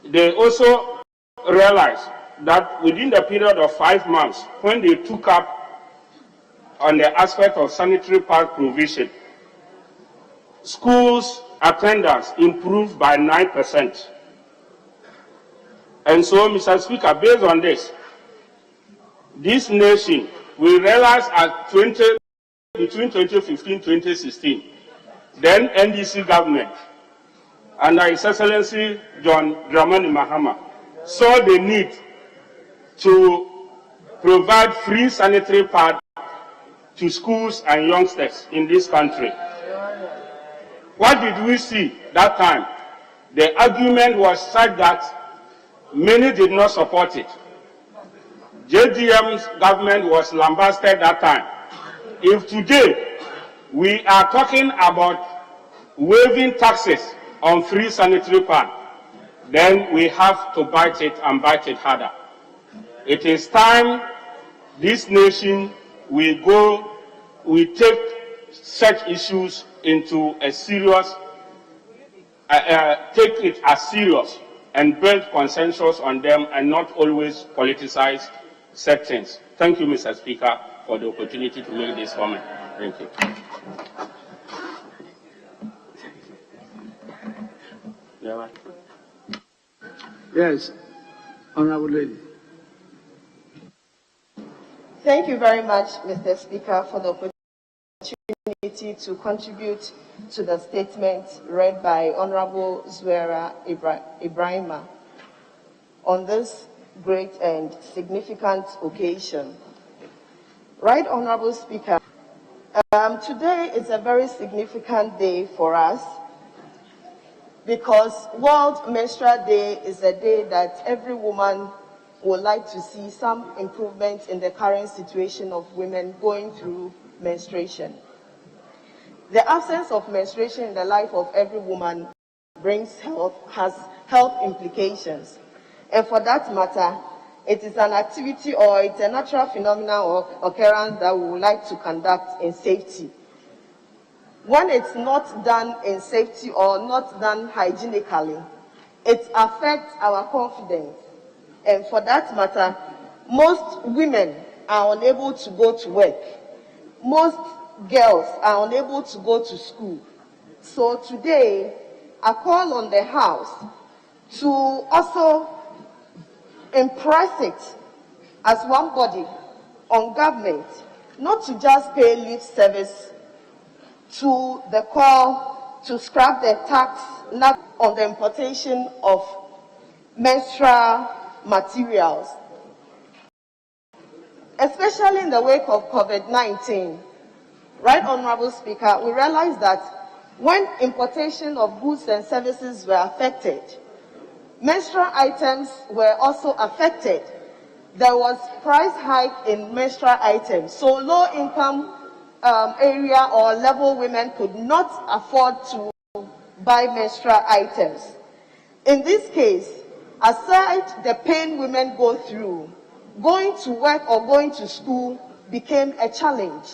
They also realized that within the period of 5 months, when they took up on the aspect of sanitary pad provision, schools attendance improved by 9%. And so, Mr. Speaker, based on this nation, we realized between 2015 and 2016, then NDC government, under His Excellency John Dramani Mahama, saw the need to provide free sanitary pads to schools and youngsters in this country. What did we see that time? The argument was such that many did not support it. JDM's government was lambasted that time. If today we are talking about waiving taxes on free sanitary pads, then we have to bite it and bite it harder. It is time this nation we take such issues into a serious, take it as serious and build consensus on them and not always politicize sections. Thank you, Mr. Speaker, for the opportunity to make this comment. Thank you. Yes, Honorable Lady. Thank you very much, Mr. Speaker, for the opportunity to contribute to the statement read by Honorable Zuera Ibrahima on this great and significant occasion. Right Honorable Speaker, today is a very significant day for us because World Menstrual Day is a day that every woman would like to see some improvement in the current situation of women going through menstruation. The absence of menstruation in the life of every woman has health implications. And for that matter, it is an activity or it's a natural phenomenon or occurrence that we would like to conduct in safety. When it's not done in safety or not done hygienically, it affects our confidence. And for that matter, most women are unable to go to work. Most girls are unable to go to school. So today, I call on the House to also impress it as one body on government, not to just pay lip service to the call to scrap the tax on the importation of menstrual materials. Especially in the wake of COVID-19, Right Honorable Speaker, we realized that when importation of goods and services were affected, menstrual items were also affected. There was price hike in menstrual items, so low-income area or level women could not afford to buy menstrual items. In this case, aside the pain women go through, going to work or going to school became a challenge.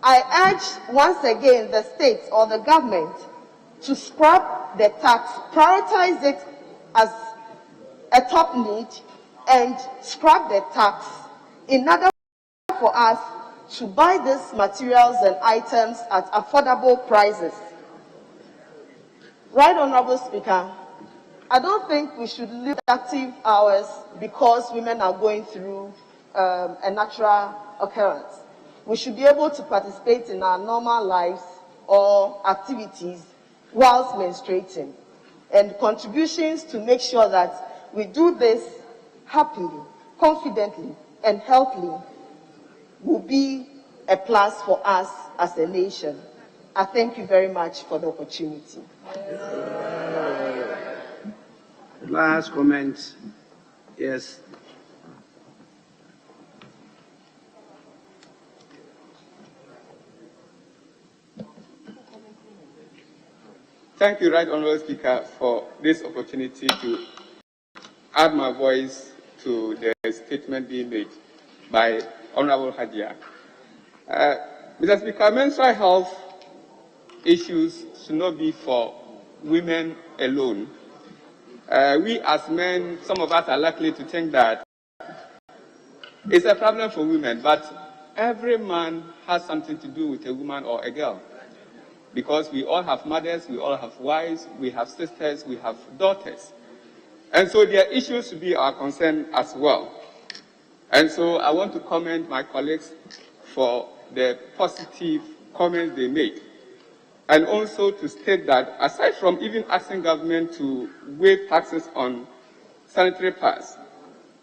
I urge once again the states or the government to scrap the tax, prioritize it as a top need, and scrap the tax in order for us to buy these materials and items at affordable prices. Right Honorable Speaker, I don't think we should limit active hours because women are going through a natural occurrence. We should be able to participate in our normal lives or activities whilst menstruating, and contributions to make sure that we do this happily, confidently, and healthily will be a plus for us as a nation. I thank you very much for the opportunity. Last comment. Yes. Thank you, Right Honourable Speaker, for this opportunity to add my voice to the statement being made by Honourable Hadia. Mr. Speaker, menstrual health issues should not be for women alone. We as men, some of us are likely to think that it's a problem for women, but every man has something to do with a woman or a girl. Because we all have mothers, we all have wives, we have sisters, we have daughters. And so their issues should be our concern as well. And so I want to commend my colleagues for the positive comments they made. And also to state that aside from even asking government to waive taxes on sanitary pads,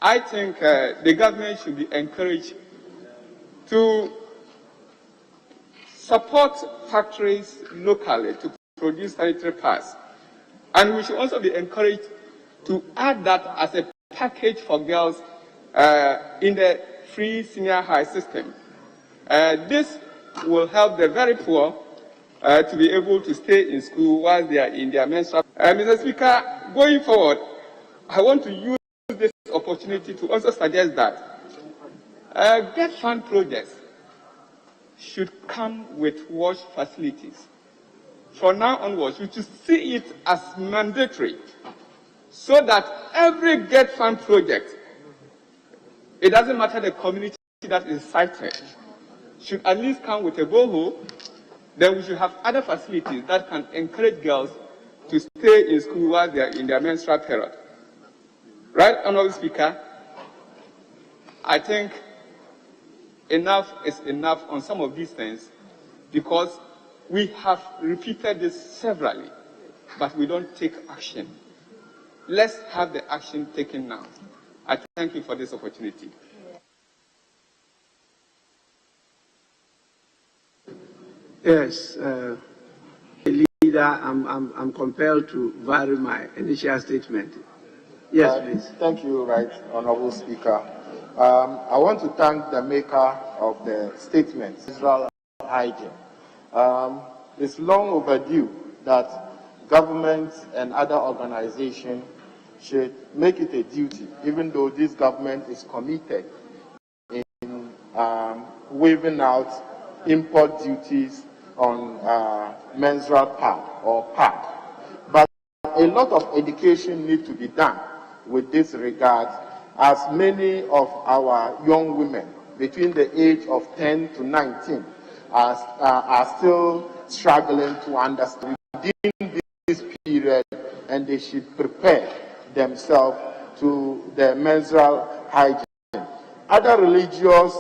I think the government should be encouraged to support factories locally to produce sanitary pads. And we should also be encouraged to add that as a package for girls in the free senior high system. This will help the very poor to be able to stay in school while they are in their menstrual. Mr. Speaker, going forward, I want to use this opportunity to also suggest that Get Fund projects should come with wash facilities. From now onwards, we should see it as mandatory so that every Get Fund project, it doesn't matter the community that is cited, should at least come with a borehole. Then we should have other facilities that can encourage girls to stay in school while they are in their menstrual period. Right, Honourable Speaker, I think enough is enough on some of these things because we have repeated this severally, but we don't take action. Let's have the action taken now. I thank you for this opportunity. Yes, leader, I'm compelled to vary my initial statement. Yes, please. Thank you, Right Honourable Speaker. I want to thank the maker of the statement, Procedural hygiene. It's long overdue that governments and other organizations should make it a duty, even though this government is committed in waiving out import duties on menstrual pad or pad. But a lot of education needs to be done with this regard, as many of our young women between the age of 10 to 19 are still struggling to understand within this period, and they should prepare themselves to the menstrual hygiene. Other religious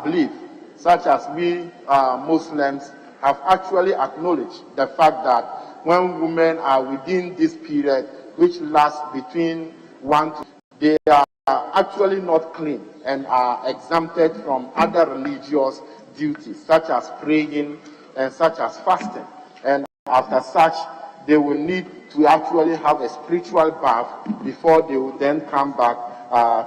beliefs, such as we Muslims, have actually acknowledged the fact that when women are within this period, which lasts between 1 to 2, they are actually not clean and are exempted from other religious duties, such as praying and such as fasting. And after such, they will need to actually have a spiritual bath before they will then come back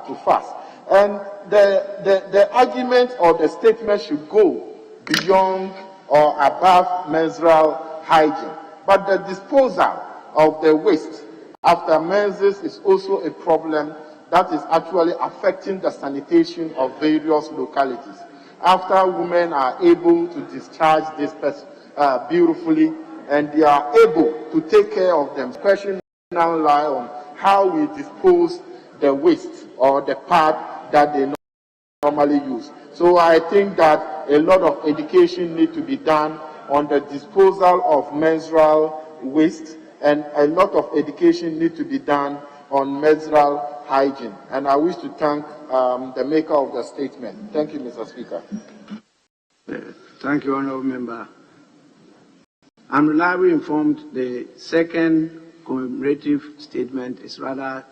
to fast. And the argument or the statement should go beyond or above menstrual hygiene. But the disposal of the waste after menses is also a problem that is actually affecting the sanitation of various localities. After women are able to discharge this beautifully, and they are able to take care of them, question now lie on how we dispose the waste or the part that they normally use. So I think that a lot of education needs to be done on the disposal of menstrual waste, and a lot of education needs to be done on menstrual hygiene. And I wish to thank the maker of the statement. Thank you, Mr. Speaker. Thank you, Honourable Member. I'm reliably informed the second commemorative statement is rather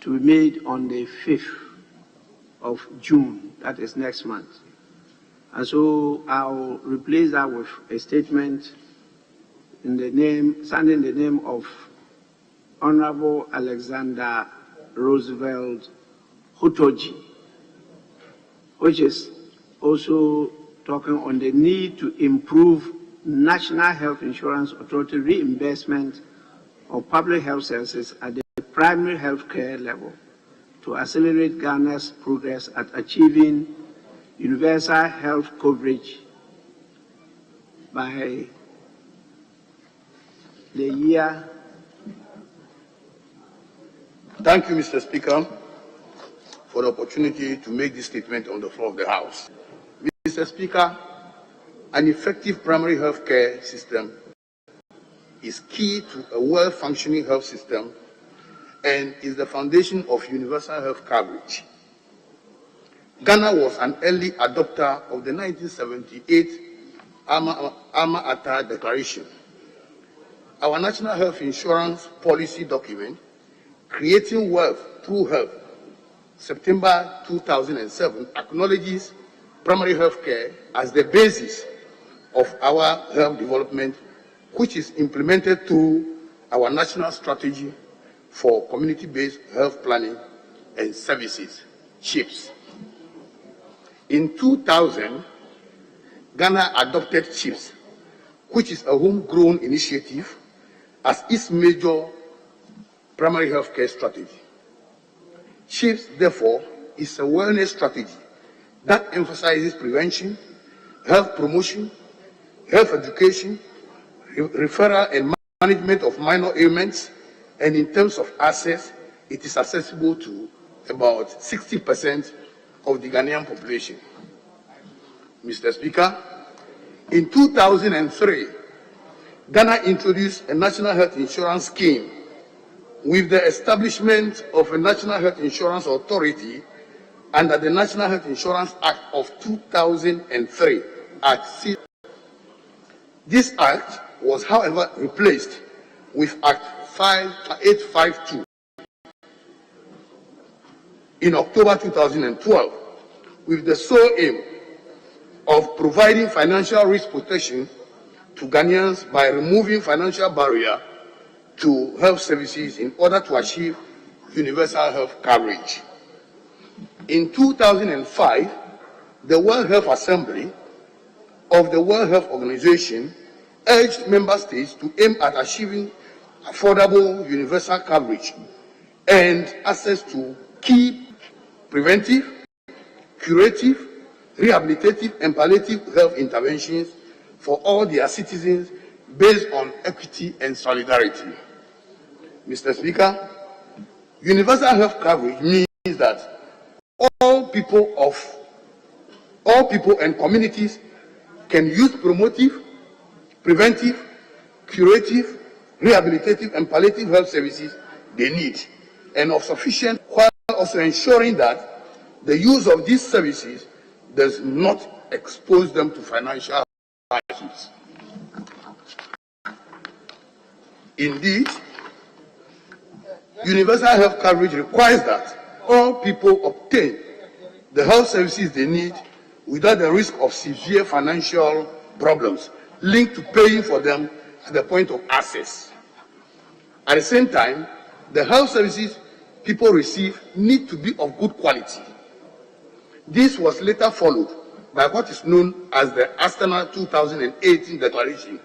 to be made on the 5th of June, that is next month. And so I'll replace that with a statement in the name, standing in the name of Honorable Alexander Roosevelt Hutoji, which is also talking on the need to improve National Health Insurance Authority reimbursement of public health services at the primary health care level to accelerate Ghana's progress at achieving universal health coverage by the year. Thank you, Mr. Speaker, for the opportunity to make this statement on the floor of the House. Mr. Speaker, an effective primary health care system is key to a well-functioning health system and is the foundation of universal health coverage. Ghana was an early adopter of the 1978 Ama-Ata Declaration. Our National Health Insurance Policy document, Creating Wealth Through Health, September 2007, acknowledges primary health care as the basis of our health development, which is implemented through our national strategy for community-based health planning and services, CHIPS. In 2000, Ghana adopted CHIPS, which is a homegrown initiative, as its major primary health care strategy. CHIPS, therefore, is a wellness strategy that emphasizes prevention, health promotion, health education, referral and management of minor ailments, and in terms of access, it is accessible to about 60% of the Ghanaian population. Mr. Speaker, in 2003, Ghana introduced a national health insurance scheme with the establishment of a National Health Insurance Authority under the National Health Insurance Act of 2003, Act 6. This act was, however, replaced with Act 852 in October 2012, with the sole aim of providing financial risk protection to Ghanaians by removing financial barrier to health services in order to achieve universal health coverage. In 2005, the World Health Assembly of the World Health Organization urged member states to aim at achieving affordable universal coverage and access to key preventive, curative, rehabilitative, and palliative health interventions for all their citizens based on equity and solidarity. Mr. Speaker, universal health coverage means that all people and communities can use promotive, preventive, curative, rehabilitative, and palliative health services they need, and of sufficient, while also ensuring that the use of these services does not expose them to financial hardships. Indeed, universal health coverage requires that all people obtain the health services they need without the risk of severe financial problems linked to paying for them at the point of access. At the same time, the health services people receive need to be of good quality. This was later followed by what is known as the Astana 2018 Declaration,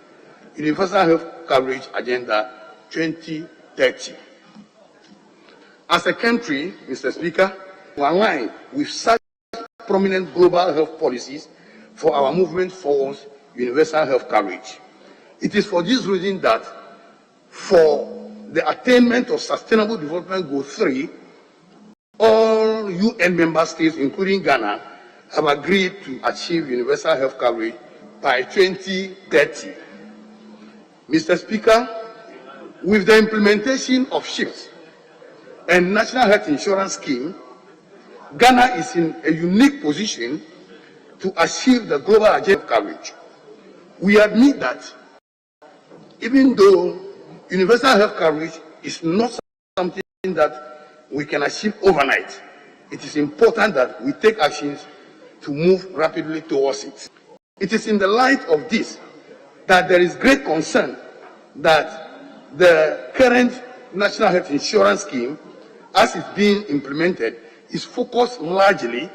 Universal Health Coverage Agenda 2030. As a country, Mr. Speaker, we align with such prominent global health policies for our movement towards universal health coverage. It is for this reason that for the attainment of Sustainable Development Goal 3, all UN member states, including Ghana, have agreed to achieve universal health coverage by 2030. Mr. Speaker, with the implementation of SHIPS and National Health Insurance Scheme, Ghana is in a unique position to achieve the global agenda of coverage. We admit that even though universal health coverage is not something that we can achieve overnight, it is important that we take actions to move rapidly towards it. It is in the light of this that there is great concern that the current National Health Insurance Scheme, as it's being implemented, is focused largely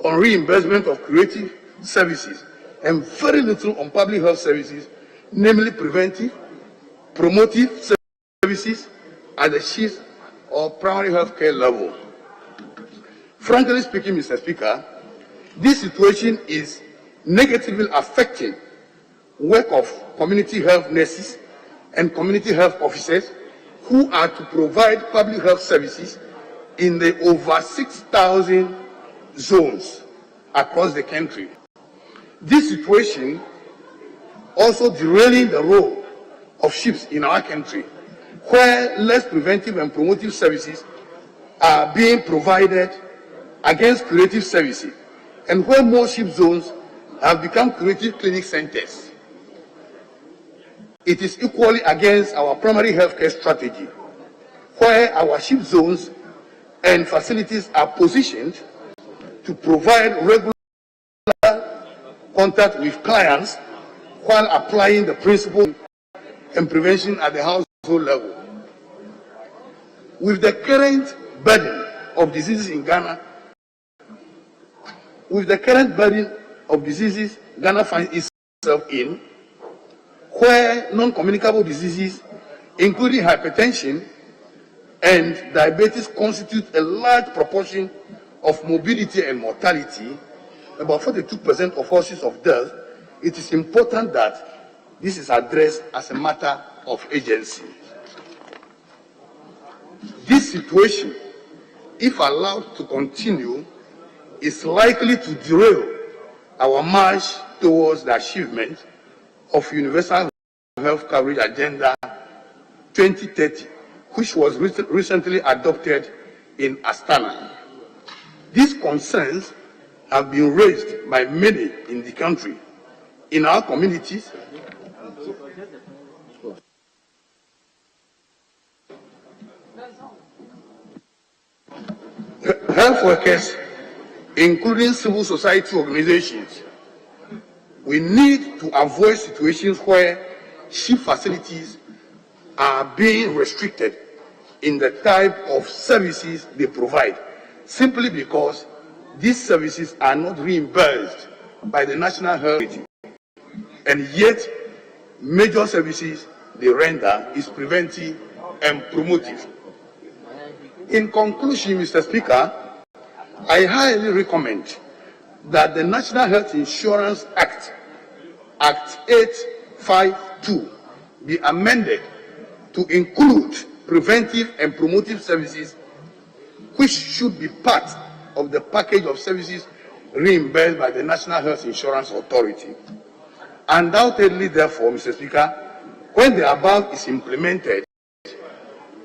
on reimbursement of curative services and very little on public health services, namely preventive, promotive services at the chief or primary health care level. Frankly speaking, Mr. Speaker, this situation is negatively affecting work of community health nurses and community health officers who are to provide public health services in the over 6,000 zones across the country. This situation also derailing the role of SHIPS in our country, where less preventive and promotive services are being provided against curative services, and where more SHIP zones have become curative clinic centers. It is equally against our primary healthcare strategy, where our SHIP zones and facilities are positioned to provide regular contact with clients while applying the principle and prevention at the household level. With the current burden of diseases in Ghana, Ghana finds itself in, where non-communicable diseases, including hypertension and diabetes, constitute a large proportion of morbidity and mortality, about 42% of causes of death, it is important that this is addressed as a matter of urgency. This situation, if allowed to continue, is likely to derail our march towards the achievement of Universal Health Coverage Agenda 2030, which was recently adopted in Astana. These concerns have been raised by many in the country, in our communities, health workers, including civil society organizations. We need to avoid situations where SHIP facilities are being restricted in the type of services they provide, simply because these services are not reimbursed by the National Health Authority, and yet major services they render is preventive and promotive. In conclusion, Mr. Speaker, I highly recommend that the National Health Insurance Act, Act 852, be amended to include preventive and promotive services, which should be part of the package of services reimbursed by the National Health Insurance Authority. Undoubtedly, therefore, Mr. Speaker, when the above is implemented,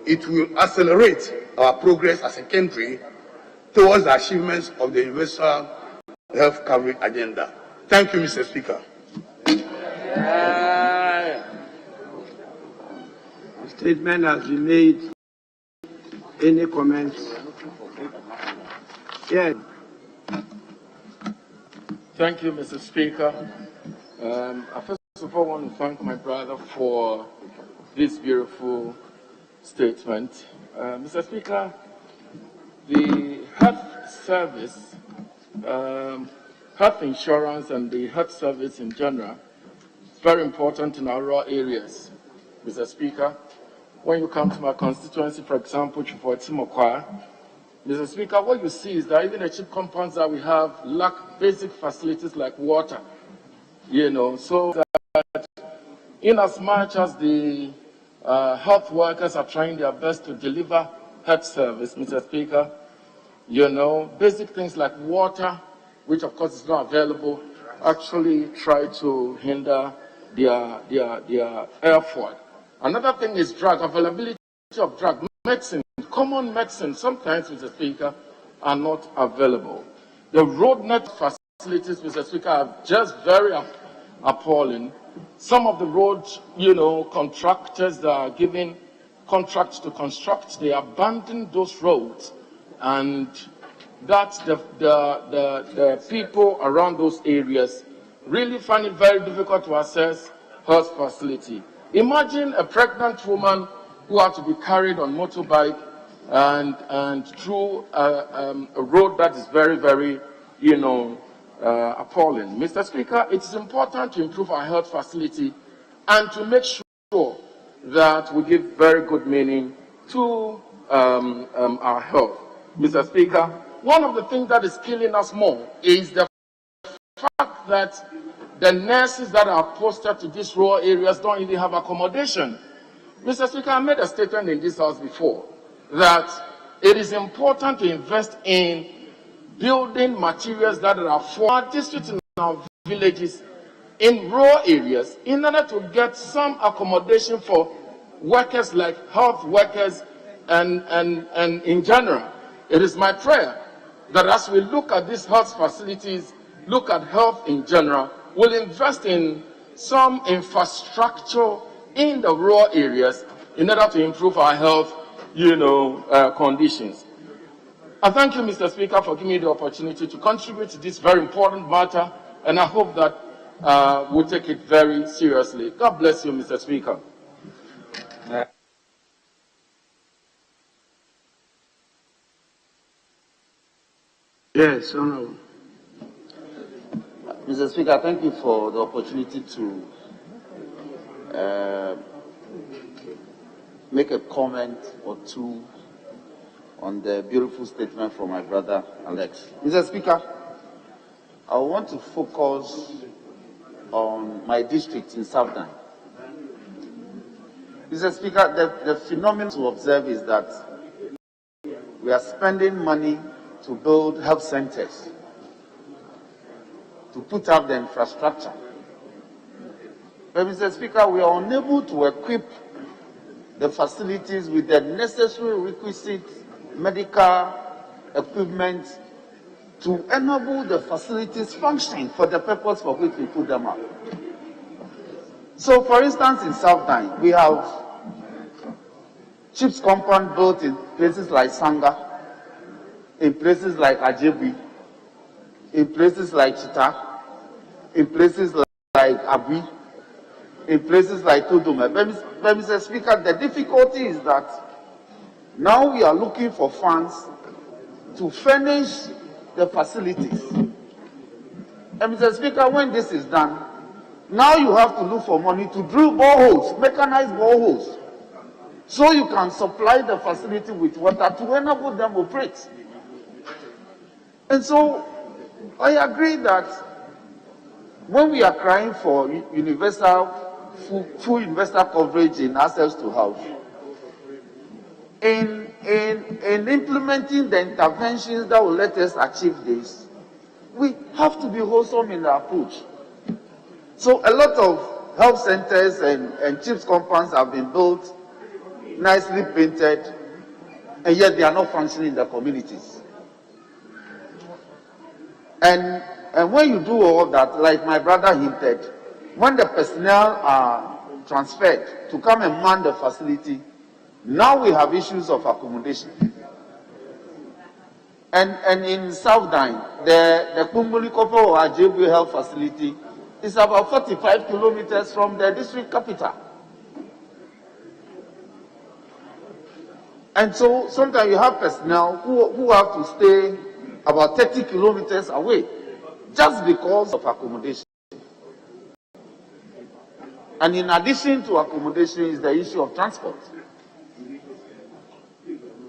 it will accelerate our progress as a country towards the achievements of the universal health coverage agenda. Thank you, Mr. Speaker. The statement has been made. Any comments? Yes. Thank you, Mr. Speaker. I first of all want to thank my brother for this beautiful statement. Mr. Speaker, the health service, health insurance and the health service in general is very important in our rural areas. Mr. Speaker, when you come to my constituency, for example, for Timokwa, Mr. Speaker, what you see is that even the cheap compounds that we have lack basic facilities like water, so that in as much as the health workers are trying their best to deliver health service, Mr. Speaker, basic things like water, which of course is not available, actually try to hinder their effort. Another thing is drug availability of drug, medicine, common medicine, sometimes, Mr. Speaker, are not available. The road net facilities, Mr. Speaker, are just very appalling. Some of the road, contractors that are giving contracts to construct, they abandon those roads, and that the people around those areas really find it very difficult to access health facility. Imagine a pregnant woman who had to be carried on motorbike and through a road that is very, very, appalling. Mr. Speaker, it is important to improve our health facility and to make sure that we give very good meaning to our health. Mr. Speaker, one of the things that is killing us more is the fact that the nurses that are posted to these rural areas don't even have accommodation. Mr. Speaker, I made a statement in this house before that it is important to invest in building materials that are for our districts and our villages in rural areas in order to get some accommodation for workers like health workers and in general. It is my prayer that as we look at these health facilities, look at health in general, we'll invest in some infrastructure in the rural areas in order to improve our health, conditions. I thank you, Mr. Speaker, for giving me the opportunity to contribute to this very important matter, and I hope that we'll take it very seriously. God bless you, Mr. Speaker. Yes, Honorable. Mr. Speaker, thank you for the opportunity to make a comment or two on the beautiful statement from my brother Alex. Mr. Speaker, I want to focus on my district in Southern. Mr. Speaker, the phenomenon to observe is that we are spending money to build health centers, to put up the infrastructure. But, Mr. Speaker, we are unable to equip the facilities with the necessary requisite medical equipment to enable the facilities function for the purpose for which we put them up. So, for instance, in Southern, we have chips compound built in places like Sanga, in places like Ajebi, in places like Chita, in places like Abi, in places like Todome. But Mr. Speaker, the difficulty is that now we are looking for funds to furnish the facilities. And Mr. Speaker, when this is done, now you have to look for money to drill boreholes, mechanized boreholes, so you can supply the facility with water to enable them operate. And so I agree that when we are crying for full universal coverage in access to health, in implementing the interventions that will let us achieve this, we have to be wholesome in the approach. So a lot of health centers and chips compounds have been built, nicely painted, and yet they are not functioning in the communities. And when you do all that, like my brother hinted, when the personnel are transferred to come and man the facility, now we have issues of accommodation. And in South Dine, the Kumbuli-Kopo or Ajebwe Health Facility is about 45 kilometers from the district capital. And so sometimes you have personnel who have to stay about 30 kilometers away just because of accommodation. And in addition to accommodation is the issue of transport.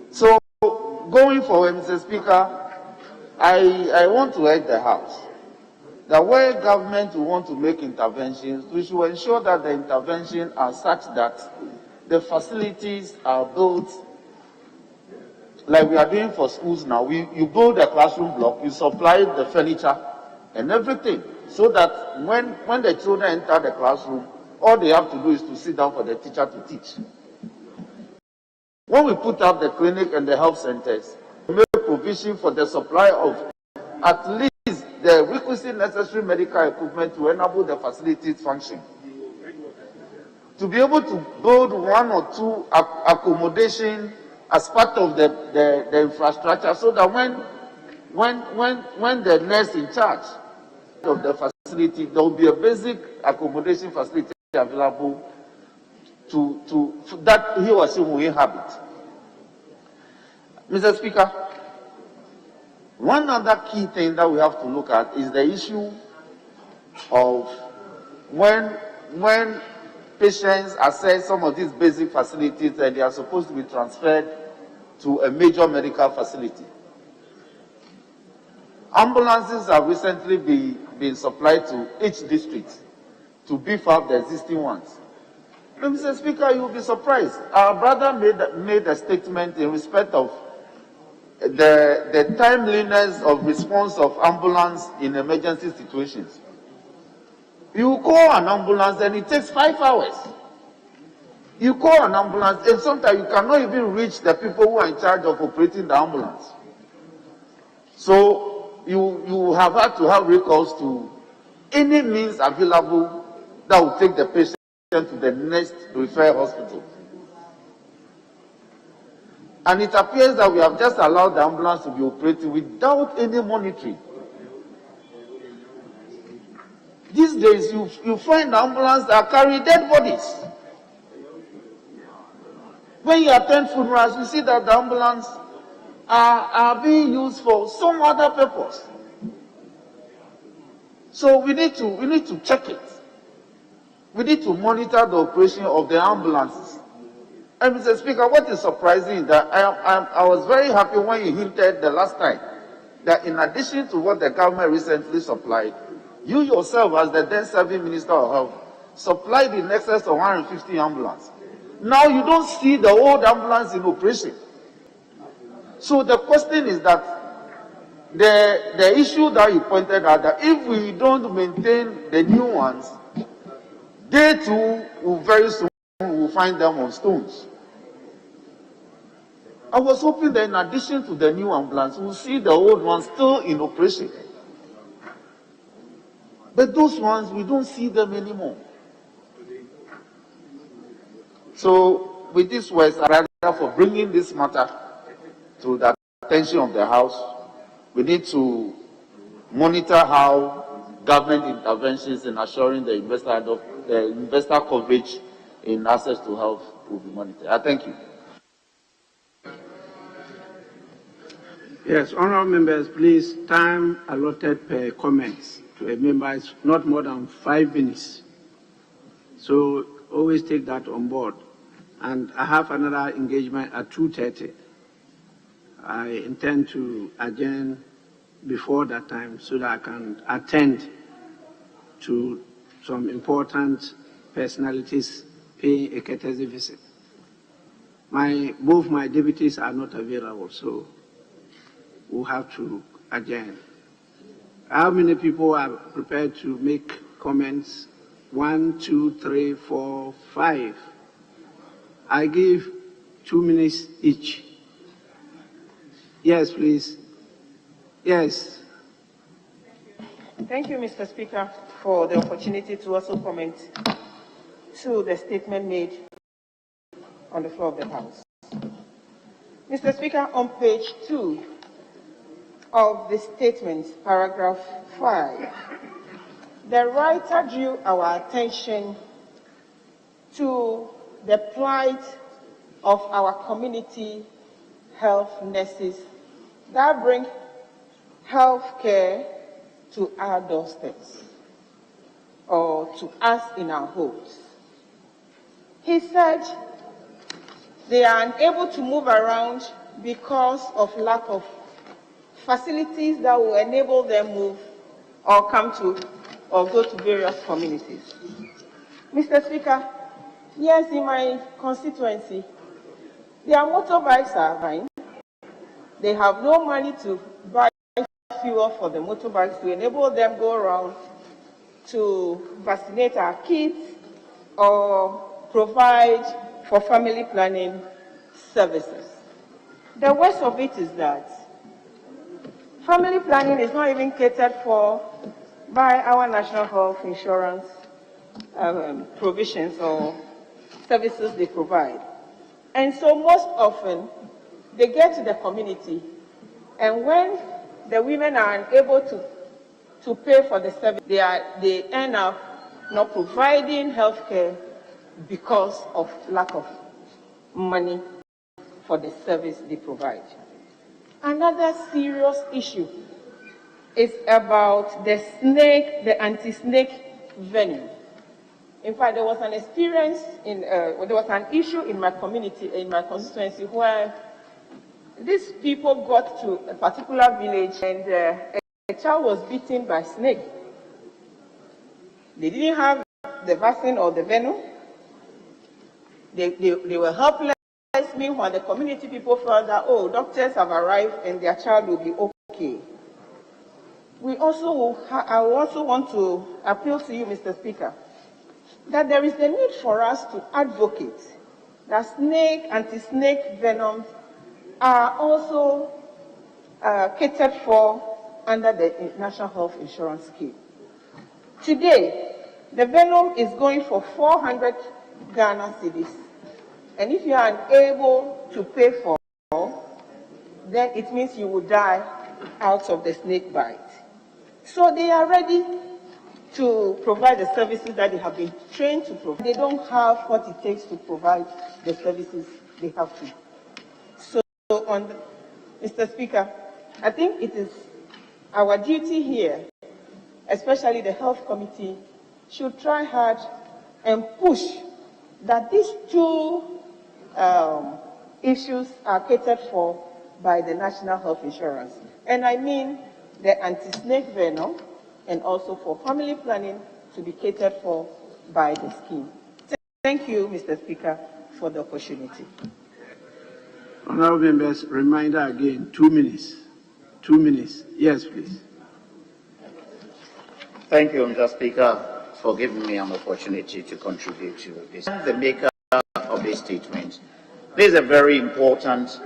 So going forward, Mr. Speaker, I want to urge the House that where government will want to make interventions, we should ensure that the interventions are such that the facilities are built like we are doing for schools now. You build a classroom block, you supply the furniture and everything, so that when the children enter the classroom, all they have to do is to sit down for the teacher to teach. When we put up the clinic and the health centers, we make provision for the supply of at least the requisite necessary medical equipment to enable the facilities function. To be able to build one or two accommodation as part of the infrastructure, so that when the nurse in charge of the facility, there will be a basic accommodation facility available to that he or she will inhabit. Mr. Speaker, one other key thing that we have to look at is the issue of when patients access some of these basic facilities and they are supposed to be transferred to a major medical facility. Ambulances have recently been supplied to each district to beef up the existing ones. But Mr. Speaker, you'll be surprised. Our brother made a statement in respect of the timeliness of response of ambulance in emergency situations. You call an ambulance and it takes 5 hours. You call an ambulance and sometimes you cannot even reach the people who are in charge of operating the ambulance. So you have had to have recourse to any means available that will take the patient to the next referral hospital. And it appears that we have just allowed the ambulance to be operating without any monitoring. These days, you find ambulances that carry dead bodies. When you attend funerals, you see that the ambulance are being used for some other purpose. So we need to check it. We need to monitor the operation of the ambulances. And Mr. Speaker, what is surprising is that I was very happy when you hinted the last time that in addition to what the government recently supplied, you yourself, as the then serving Minister of Health, supplied in excess of 150 ambulances. Now you don't see the old ambulance in operation. So the question is that the issue that you pointed out, that if we don't maintain the new ones, they too will very soon will find them on stones. I was hoping that in addition to the new ambulance, we'll see the old ones still in operation. But those ones, we don't see them anymore. So with these words, I rather for bringing this matter to the attention of the House, we need to monitor how government interventions in assuring the investor coverage in access to health will be monitored. I thank you. Yes, honourable members, please, time allotted per comments to a member is not more than 5 minutes. So always take that on board. And I have another engagement at 2:30. I intend to adjourn before that time so that I can attend to some important personalities paying a courtesy visit. Both my deputies are not available, so we'll have to adjourn. How many people are prepared to make comments 1, 2, 3, 4, 5. I give 2 minutes each. Yes, please. Yes. Thank you, Mr. Speaker, for the opportunity to also comment to the statement made on the floor of the House. Mr. Speaker, on page 2 of the statement, paragraph 5, the writer drew our attention to the plight of our community health nurses that bring health care to our doorsteps or to us in our homes. He said they are unable to move around because of lack of facilities that will enable them move or come to or go to various communities. Mr. Speaker, yes, in my constituency, their motorbikes are fine. They have no money to buy fuel for the motorbikes to enable them go around to vaccinate our kids or provide for family planning services. The worst of it is that family planning is not even catered for by our national health insurance provisions or services they provide. And so most often, they get to the community, and when the women are unable to pay for the service, they end up not providing health care because of lack of money for the service they provide. Another serious issue is about the anti-snake venom. In fact, there was an experience there was an issue in my community, in my constituency, where these people got to a particular village and a child was bitten by a snake. They didn't have the vaccine or the venom. They were helpless. Meanwhile, the community people felt that, oh, doctors have arrived and their child will be okay. I also want to appeal to you, Mr. Speaker, that there is the need for us to advocate that anti-snake venoms are also catered for under the National Health Insurance Scheme. Today, the venom is going for 400 Ghana cedis, and if you are unable to pay for it, then it means you will die out of the snake bite. So they are ready to provide the services that they have been trained to provide. They don't have what it takes to provide the services they have to. So, Mr. Speaker, I think it is our duty here, especially the Health Committee, should try hard and push that these two issues are catered for by the National Health Insurance. And I mean the anti-snake venom, and also for family planning to be catered for by the scheme. Thank you, Mr. Speaker, for the opportunity. Honourable members, reminder again, 2 minutes. 2 minutes. Yes, please. Thank you, Mr. Speaker, for giving me an opportunity to contribute to this. The maker of this statement. This is a very important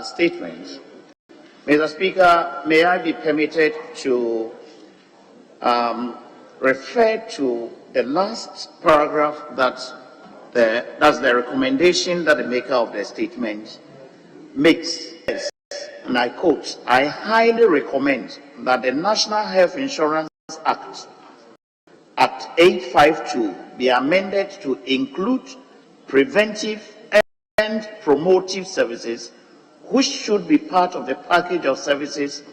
statement. Mr. Speaker, may I be permitted to refer to the last paragraph that's the recommendation that the maker of the statement makes. And I quote, I highly recommend that the National Health Insurance Act 852 be amended to include preventive and promotive services, which should be part of the package of services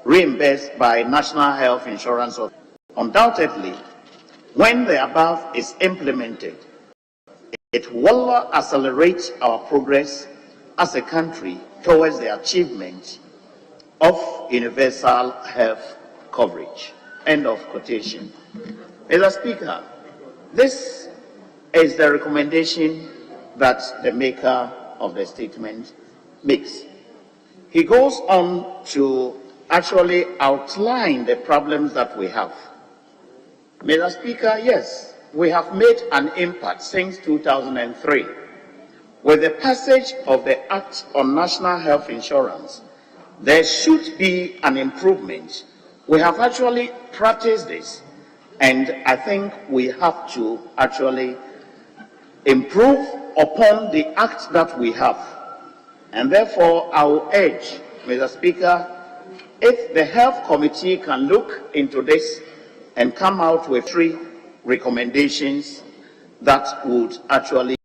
reimbursed by National Health Insurance. Undoubtedly, when the above is implemented, it will accelerate our progress as a country towards the achievement of universal health coverage. End of quotation. Mr. Speaker, this is the recommendation that the maker of the statement makes. He goes on to actually outline the problems that we have. Mr. Speaker, yes, we have made an impact since 2003. With the passage of the Act on National Health Insurance, there should be an improvement. We have actually practiced this, and I think we have to actually improve upon the act that we have. And therefore, I will urge, Mr. Speaker, if the Health Committee can look into this and come out with 3 recommendations that would actually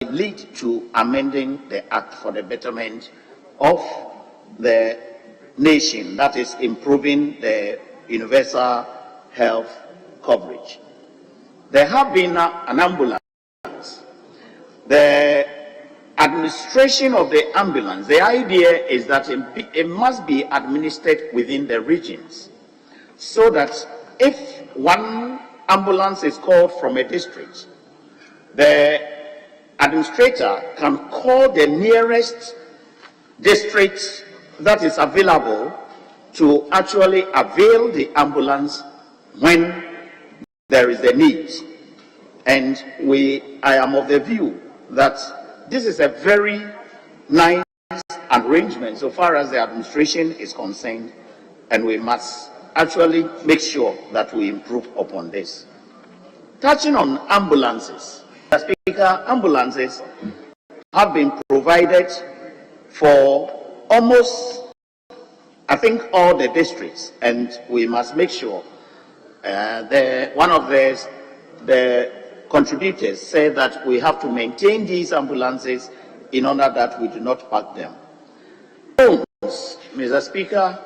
lead to amending the act for the betterment of the nation, that is improving the universal health coverage. There have been an ambulance. The administration of the ambulance, the idea is that it must be administered within the regions, so that if one ambulance is called from a district, the administrator can call the nearest district that is available to actually avail the ambulance when there is a need. And I am of the view that this is a very nice arrangement so far as the administration is concerned, and we must actually make sure that we improve upon this. Touching on ambulances, Mr. Speaker, ambulances have been provided for almost, I think, all the districts, and we must make sure. One of the contributors said that we have to maintain these ambulances in order that we do not park them. Homes, Mr. Speaker,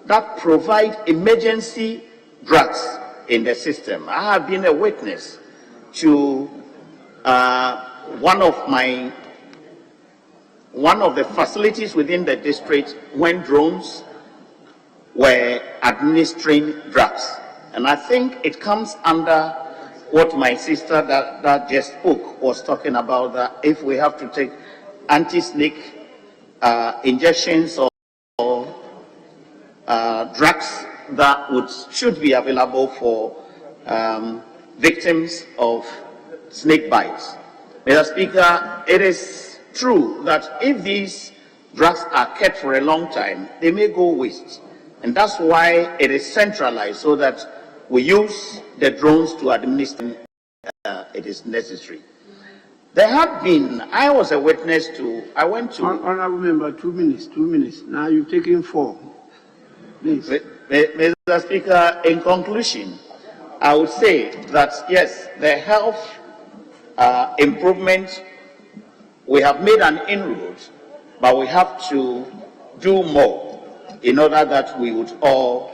that provide emergency drugs in the system. I have been a witness to one of the facilities within the district when drones were administering drugs. And I think it comes under what my sister that just spoke was talking about, that if we have to take anti-snake injections or drugs that should be available for victims of snake bites. Mr. Speaker, it is true that if these drugs are kept for a long time, they may go waste. And that's why it is centralized, so that we use the drones to administer it is necessary. There have been, I was a witness to, I went to... Honorable Member, 2 minutes, 2 minutes. Now you've taken 4. Please. Mr. Speaker, in conclusion, I would say that yes, the health improvement, we have made an inroad, but we have to do more in order that we would all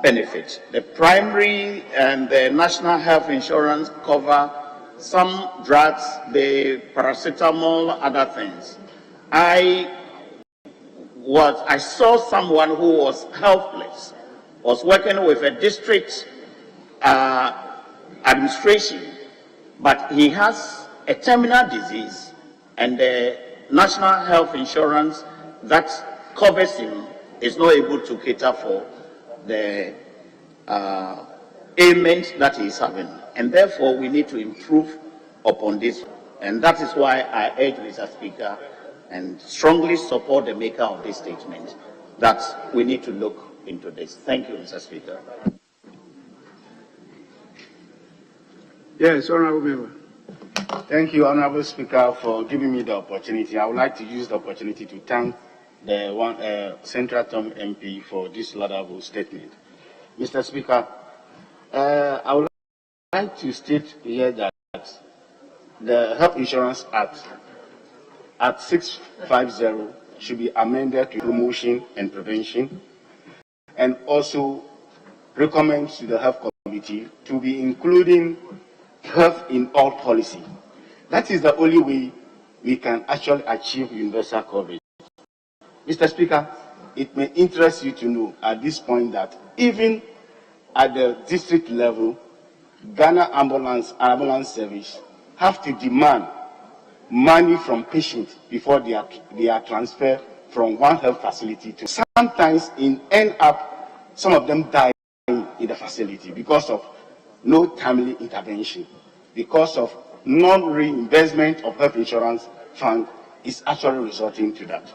benefit. The primary and the national health insurance cover some drugs, the paracetamol, other things. I saw someone who was helpless, was working with a district administration, but he has a terminal disease, and the national health insurance that covers him is not able to cater for the ailment that he is having. And therefore, we need to improve upon this. And that is why I urge, Mr. Speaker, and strongly support the maker of this statement, that we need to look into this. Thank you, Mr. Speaker. Yes, Honorable Member. Thank you, Honorable Speaker, for giving me the opportunity. I would like to use the opportunity to thank the Central Tom MP for this laudable statement. Mr. Speaker, I would like to state here that the Health Insurance Act at 650 should be amended to promotion and prevention, and also recommend to the Health Committee to be including health in all policy. That is the only way we can actually achieve universal coverage. Mr. Speaker, it may interest you to know at this point that even at the district level, Ghana Ambulance Service have to demand money from patients before they are transferred from one health facility to. Sometimes end up, some of them die in the facility because of no timely intervention because of non-reimbursement of health insurance fund is actually resulting to that.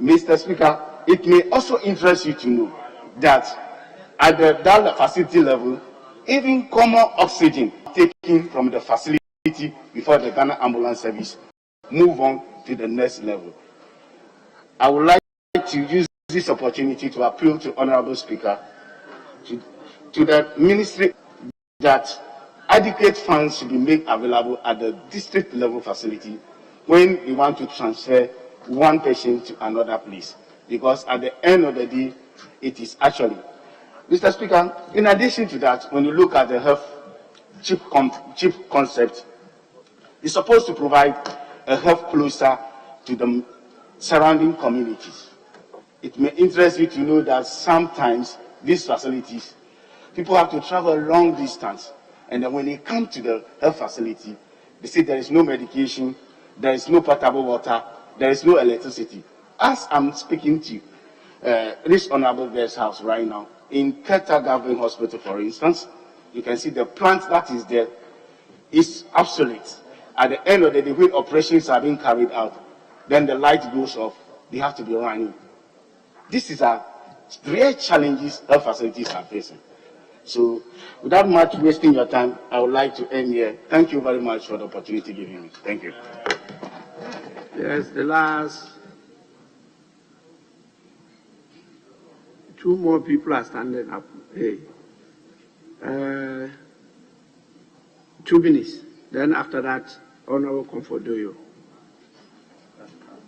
Mr. Speaker, it may also interest you to know that at the DAL facility level, even common oxygen taken from the facility before the Ghana Ambulance Service move on to the next level. I would like to use this opportunity to appeal to Honorable Speaker to the Ministry that adequate funds should be made available at the district level facility when we want to transfer one patient to another place. Because at the end of the day, it is actually. Mr. Speaker, in addition to that, when you look at the health chip concept, it's supposed to provide a health closer to the surrounding communities. It may interest you to know that sometimes these facilities, people have to travel a long distance, and then when they come to the health facility, they say there is no medication, there is no potable water, there is no electricity. As I'm speaking to you, this Honorable Guest House right now, in Keta Government Hospital, for instance, you can see the plant that is there is obsolete. At the end of the day, when operations are being carried out, then the light goes off, they have to be running. This is a real challenges health facilities are facing. So, without much wasting your time, I would like to end here. Thank you very much for the opportunity given me. Thank you. Yes, the last 2 more people are standing up. Hey. 2 minutes. Then after that, Honorable Comfordoyo.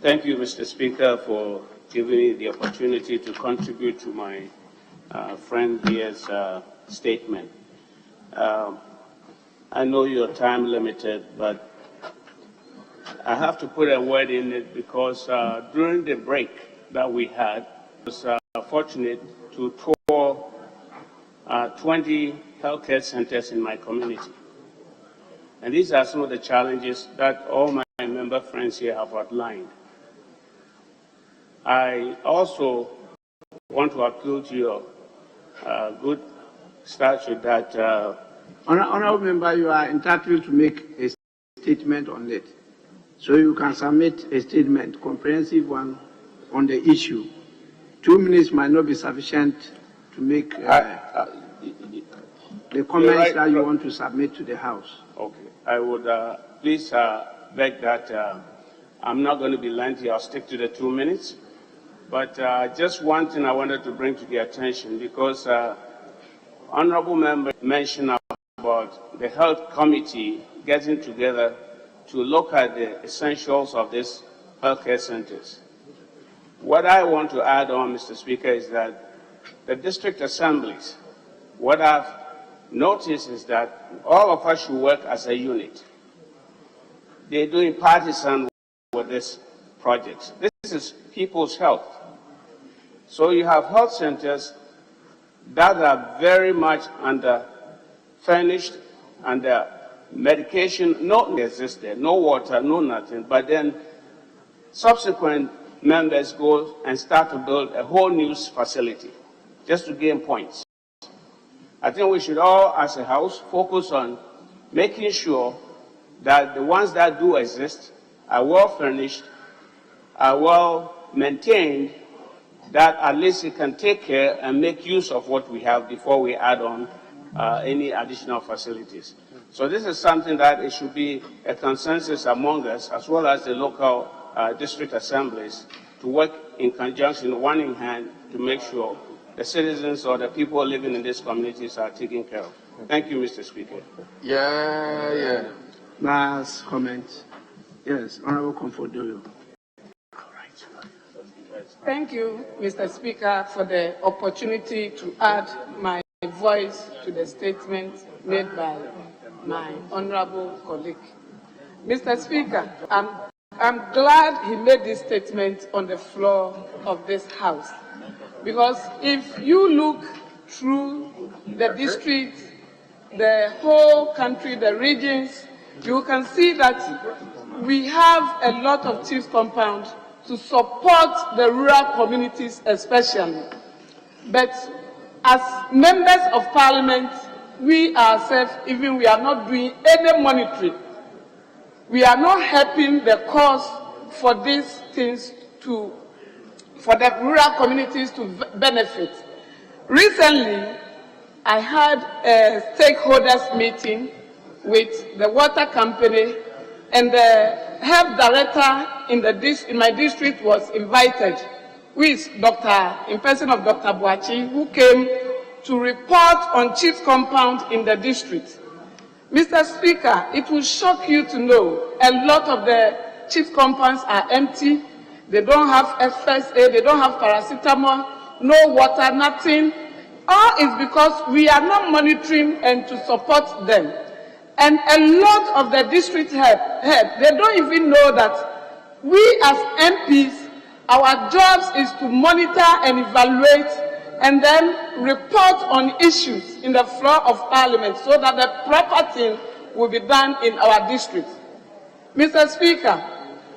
Thank you, Mr. Speaker, for giving me the opportunity to contribute to my friend here's statement. I know you're time limited, but I have to put a word in it because during the break that we had, I was fortunate to tour 20 healthcare centers in my community. And these are some of the challenges that all my member friends here have outlined. I also want to appeal to your good statute that... Honorable Member, you are entitled to make a statement on it. So you can submit a statement, comprehensive one, on the issue. 2 minutes might not be sufficient to make the comments that you want to submit to the House. Okay. I would please beg that I'm not going to be lengthy. I'll stick to the 2 minutes. But just one thing I wanted to bring to the attention, because Honorable Member mentioned about the Health Committee getting together to look at the essentials of these healthcare centers. What I want to add on, Mr. Speaker, is that the district assemblies, what I've noticed is that all of us should work as a unit. They're doing partisan with this project. This is people's health. So you have health centers that are very much under-furnished, under medication, no existed, no water, no nothing, but then subsequent members go and start to build a whole new facility just to gain points. I think we should all, as a House, focus on making sure that the ones that do exist are well furnished, are well maintained, that at least it can take care and make use of what we have before we add on any additional facilities. So this is something that it should be a consensus among us, as well as the local district assemblies, to work in conjunction, one in hand, to make sure the citizens or the people living in these communities are taken care of. Thank you, Mr. Speaker. Last comment. Yes, Honorable Comfordoyo. Thank you, Mr. Speaker, for the opportunity to add my voice to the statement made by my honorable colleague. Mr. Speaker, I'm glad he made this statement on the floor of this House, because if you look through the districts, the whole country, the regions, you can see that we have a lot of chief compounds to support the rural communities especially. But as members of parliament, we ourselves, even we are not doing any monitoring. We are not helping the cause for these things for the rural communities to benefit. Recently, I had a stakeholders meeting with the water company, and the health director in my district was invited, with in person of Dr. Boachi, who came to report on chief compound in the district. Mr. Speaker, it will shock you to know a lot of the chief compounds are empty. They don't have FSA, they don't have paracetamol, no water, nothing. All is because we are not monitoring and to support them. And a lot of the district head, they don't even know that we as MPs, our jobs is to monitor and evaluate and then report on issues in the floor of Parliament so that the proper thing will be done in our district. Mr. Speaker,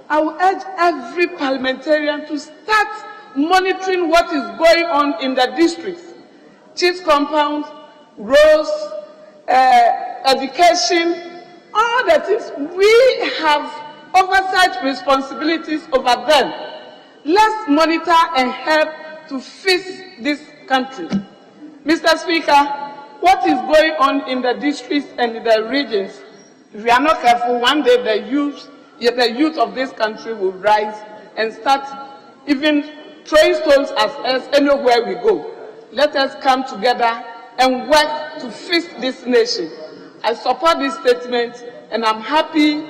I will urge every parliamentarian to start monitoring what is going on in the districts. Chief compounds, roads, education, all the things. We have oversight responsibilities over them. Let's monitor and help to fix this country. Mr. Speaker, what is going on in the districts and in the regions, if we are not careful, one day the youth of this country will rise and start even throwing stones at us anywhere we go. Let us come together and work to fix this nation. I support this statement, and I'm happy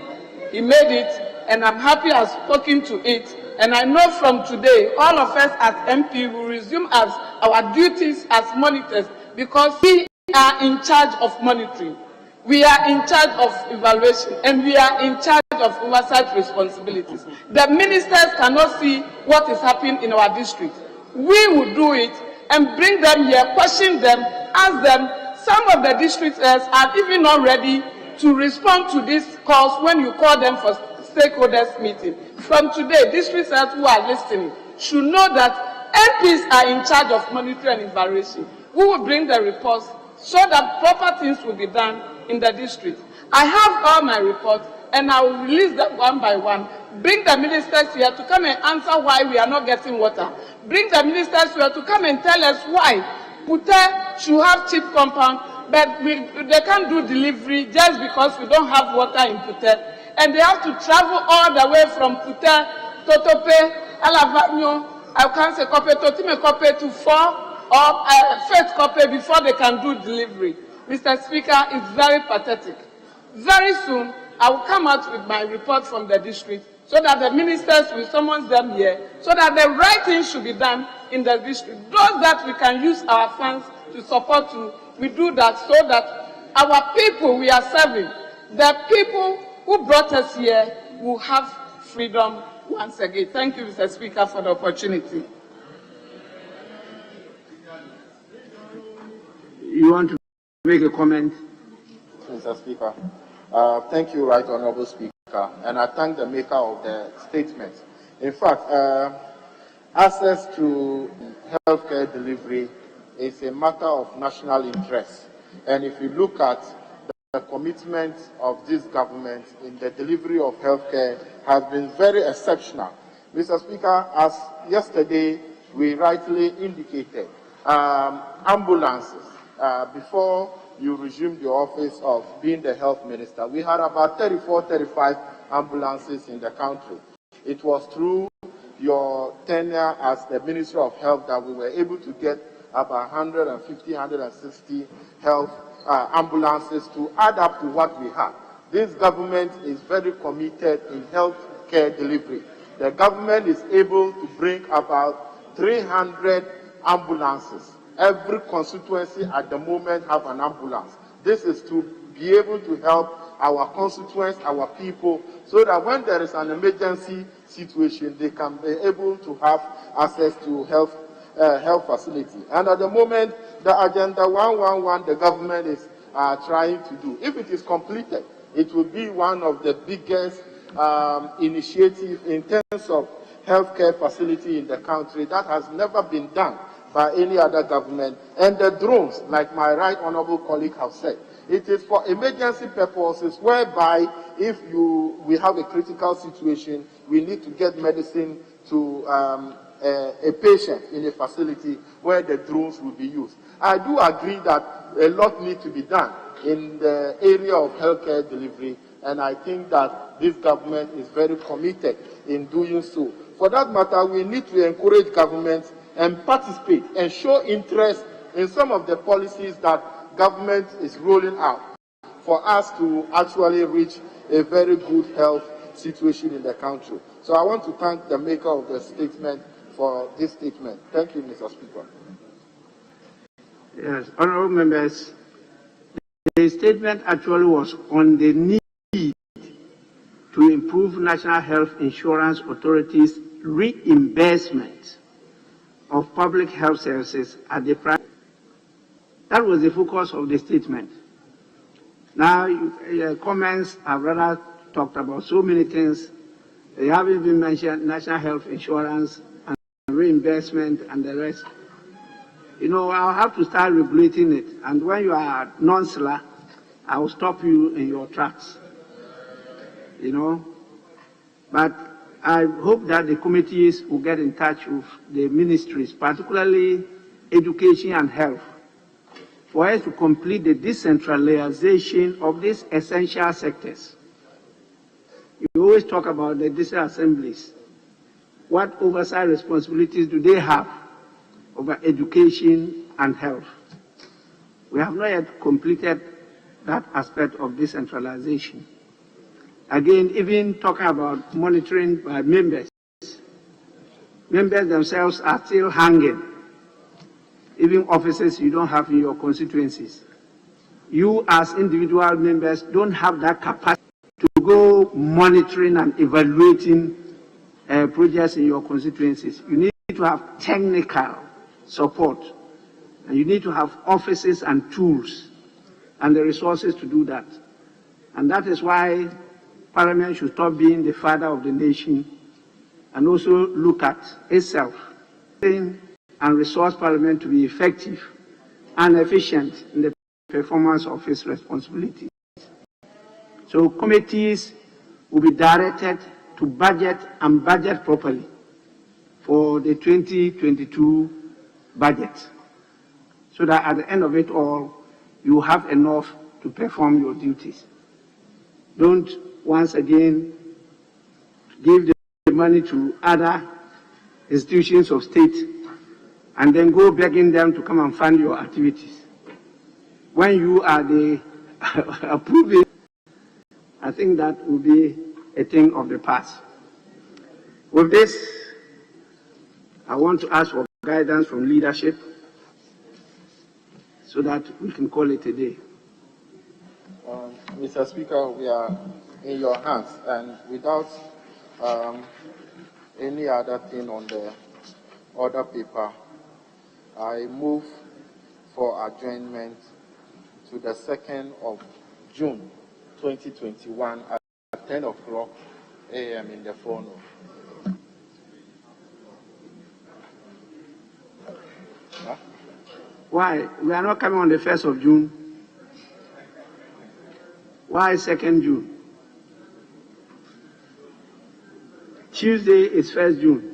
he made it, and I'm happy I've spoken to it. And I know from today, all of us as MP will resume as our duties as monitors, because we are in charge of monitoring. We are in charge of evaluation, and we are in charge of oversight responsibilities. The ministers cannot see what is happening in our district. We will do it and bring them here, question them, ask them. Some of the district heads are even not ready to respond to these calls when you call them for stakeholders meeting. From today, district heads who are listening should know that MPs are in charge of monitoring and evaluation. We will bring the reports so that proper things will be done in the district. I have all my reports, and I will release them one by one. Bring the ministers here to come and answer why we are not getting water. Bring the ministers here to come and tell us why Pute should have cheap compound, but they can't do delivery just because we don't have water in Pute. And they have to travel all the way from Pute, Totope, Alavanyo, I can't say Kope, Totime Kope to 4 or Faith Kope before they can do delivery. Mr. Speaker, it's very pathetic. Very soon, I will come out with my report from the district so that the ministers will summon them here, so that the right thing should be done in the district. Those that we can use our funds to support, we do that so that our people we are serving, the people who brought us here, will have freedom once again. Thank you, Mr. Speaker, for the opportunity. You want to make a comment? Mr. Speaker. Thank you, Right Honorable Speaker, and I thank the maker of the statement. In fact, access to healthcare delivery is a matter of national interest. And if you look at the commitment of this government in the delivery of healthcare has been very exceptional. Mr. Speaker, as yesterday we rightly indicated, ambulances, before you resumed your office of being the health minister, we had about 35 ambulances in the country. It was through your tenure as the Minister of Health that we were able to get about 150, 160 health ambulances to add up to what we have. This government is very committed in health care delivery. The government is able to bring about 300 ambulances. Every constituency at the moment have an ambulance. This is to be able to help our constituents, our people, so that when there is an emergency situation, they can be able to have access to health facility. And at the moment, the Agenda 111 the government is trying to do, if it is completed, it will be one of the biggest initiatives in terms of healthcare facility in the country that has never been done by any other government. And the drones, like my right honorable colleague has said, it is for emergency purposes whereby if we have a critical situation, we need to get medicine to a patient in a facility where the drones will be used. I do agree that a lot needs to be done in the area of healthcare delivery, and I think that this government is very committed in doing so. For that matter, we need to encourage governments and participate and show interest in some of the policies that government is rolling out for us to actually reach a very good health situation in the country. So I want to thank the maker of the statement for this statement. Thank you, Mr. Speaker. Yes, honorable members, the statement actually was on the need to improve National Health Insurance Authority's reimbursement of public health services at the private. That was the focus of the statement. Now, your comments have rather talked about so many things. They haven't even mentioned national health insurance and reimbursement and the rest. You know, I'll have to start regulating it. And when you are non-slur, I will stop you in your tracks. You know, but I hope that the committees will get in touch with the ministries, particularly education and health, for us to complete the decentralization of these essential sectors. You always talk about the district assemblies. What oversight responsibilities do they have over education and health? We have not yet completed that aspect of decentralization. Again, even talking about monitoring by members, members themselves are still hanging. Even offices you don't have in your constituencies. You as individual members don't have that capacity to go monitoring and evaluating projects in your constituencies. You need to have technical support, and you need to have offices and tools and the resources to do that. And that is why Parliament should stop being the father of the nation and also look at itself and resource Parliament to be effective and efficient in the performance of its responsibilities. So committees will be directed to budget and budget properly for the 2022 budget, so that at the end of it all, you have enough to perform your duties. Don't once again give the money to other institutions of state and then go begging them to come and fund your activities. When you are the approving, I think that will be a thing of the past. With this, I want to ask for guidance from leadership so that we can call it a day. Mr. Speaker, we are in your hands, and without any other thing on the order paper, I move for adjournment to the 2nd of June 2021 at 10 o'clock a.m. in the phone. Huh? Why? We are not coming on the 1st of June. Why 2nd June? Tuesday is 1st June.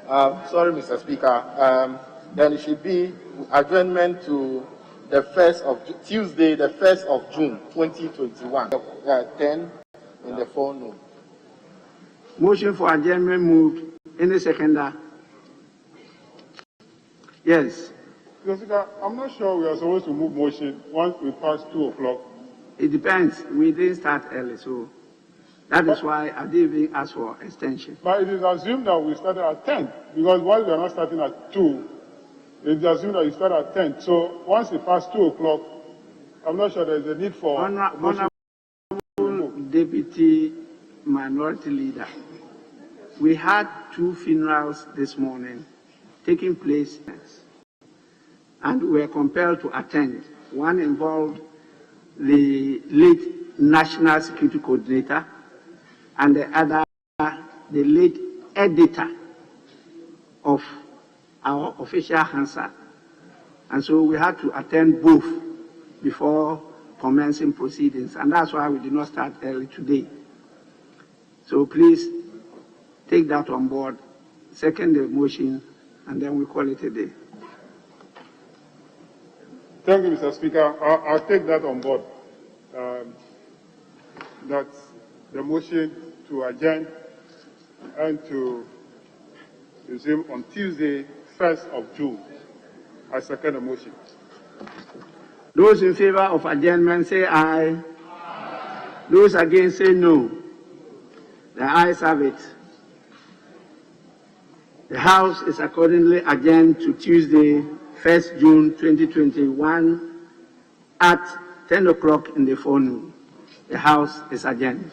Sorry, Mr. Speaker. Then it should be adjournment to the 1st of Tuesday, the 1st of June, 2021, 10 in the phone. Motion for adjournment moved. Any seconder? Yes. Mr. Speaker, I'm not sure we are supposed to move motion once we pass 2 o'clock. It depends. We didn't start early, so that is why I didn't even ask for extension. But it is assumed that we started at 10, because once we are not starting at 2, it is assumed that you start at 10. So once we pass 2 o'clock, I'm not sure there is a need for Honorable Deputy Minority Leader, we had 2 funerals this morning taking place, and we were compelled to attend. One involved the late National Security Coordinator, and the other, the late editor of our official answer. And so we had to attend both before commencing proceedings, and that's why we did not start early today. So please take that on board, second the motion, and then we call it a day. Thank you, Mr. Speaker. I'll take that on board. That's the motion to adjourn and to resume on Tuesday, 1st of June. I second the motion. Those in favor of adjournment say aye. Aye. Those against say no. The ayes have it. The House is accordingly adjourned to Tuesday, 1st June 2021 at 10 o'clock in the forenoon. The House is adjourned.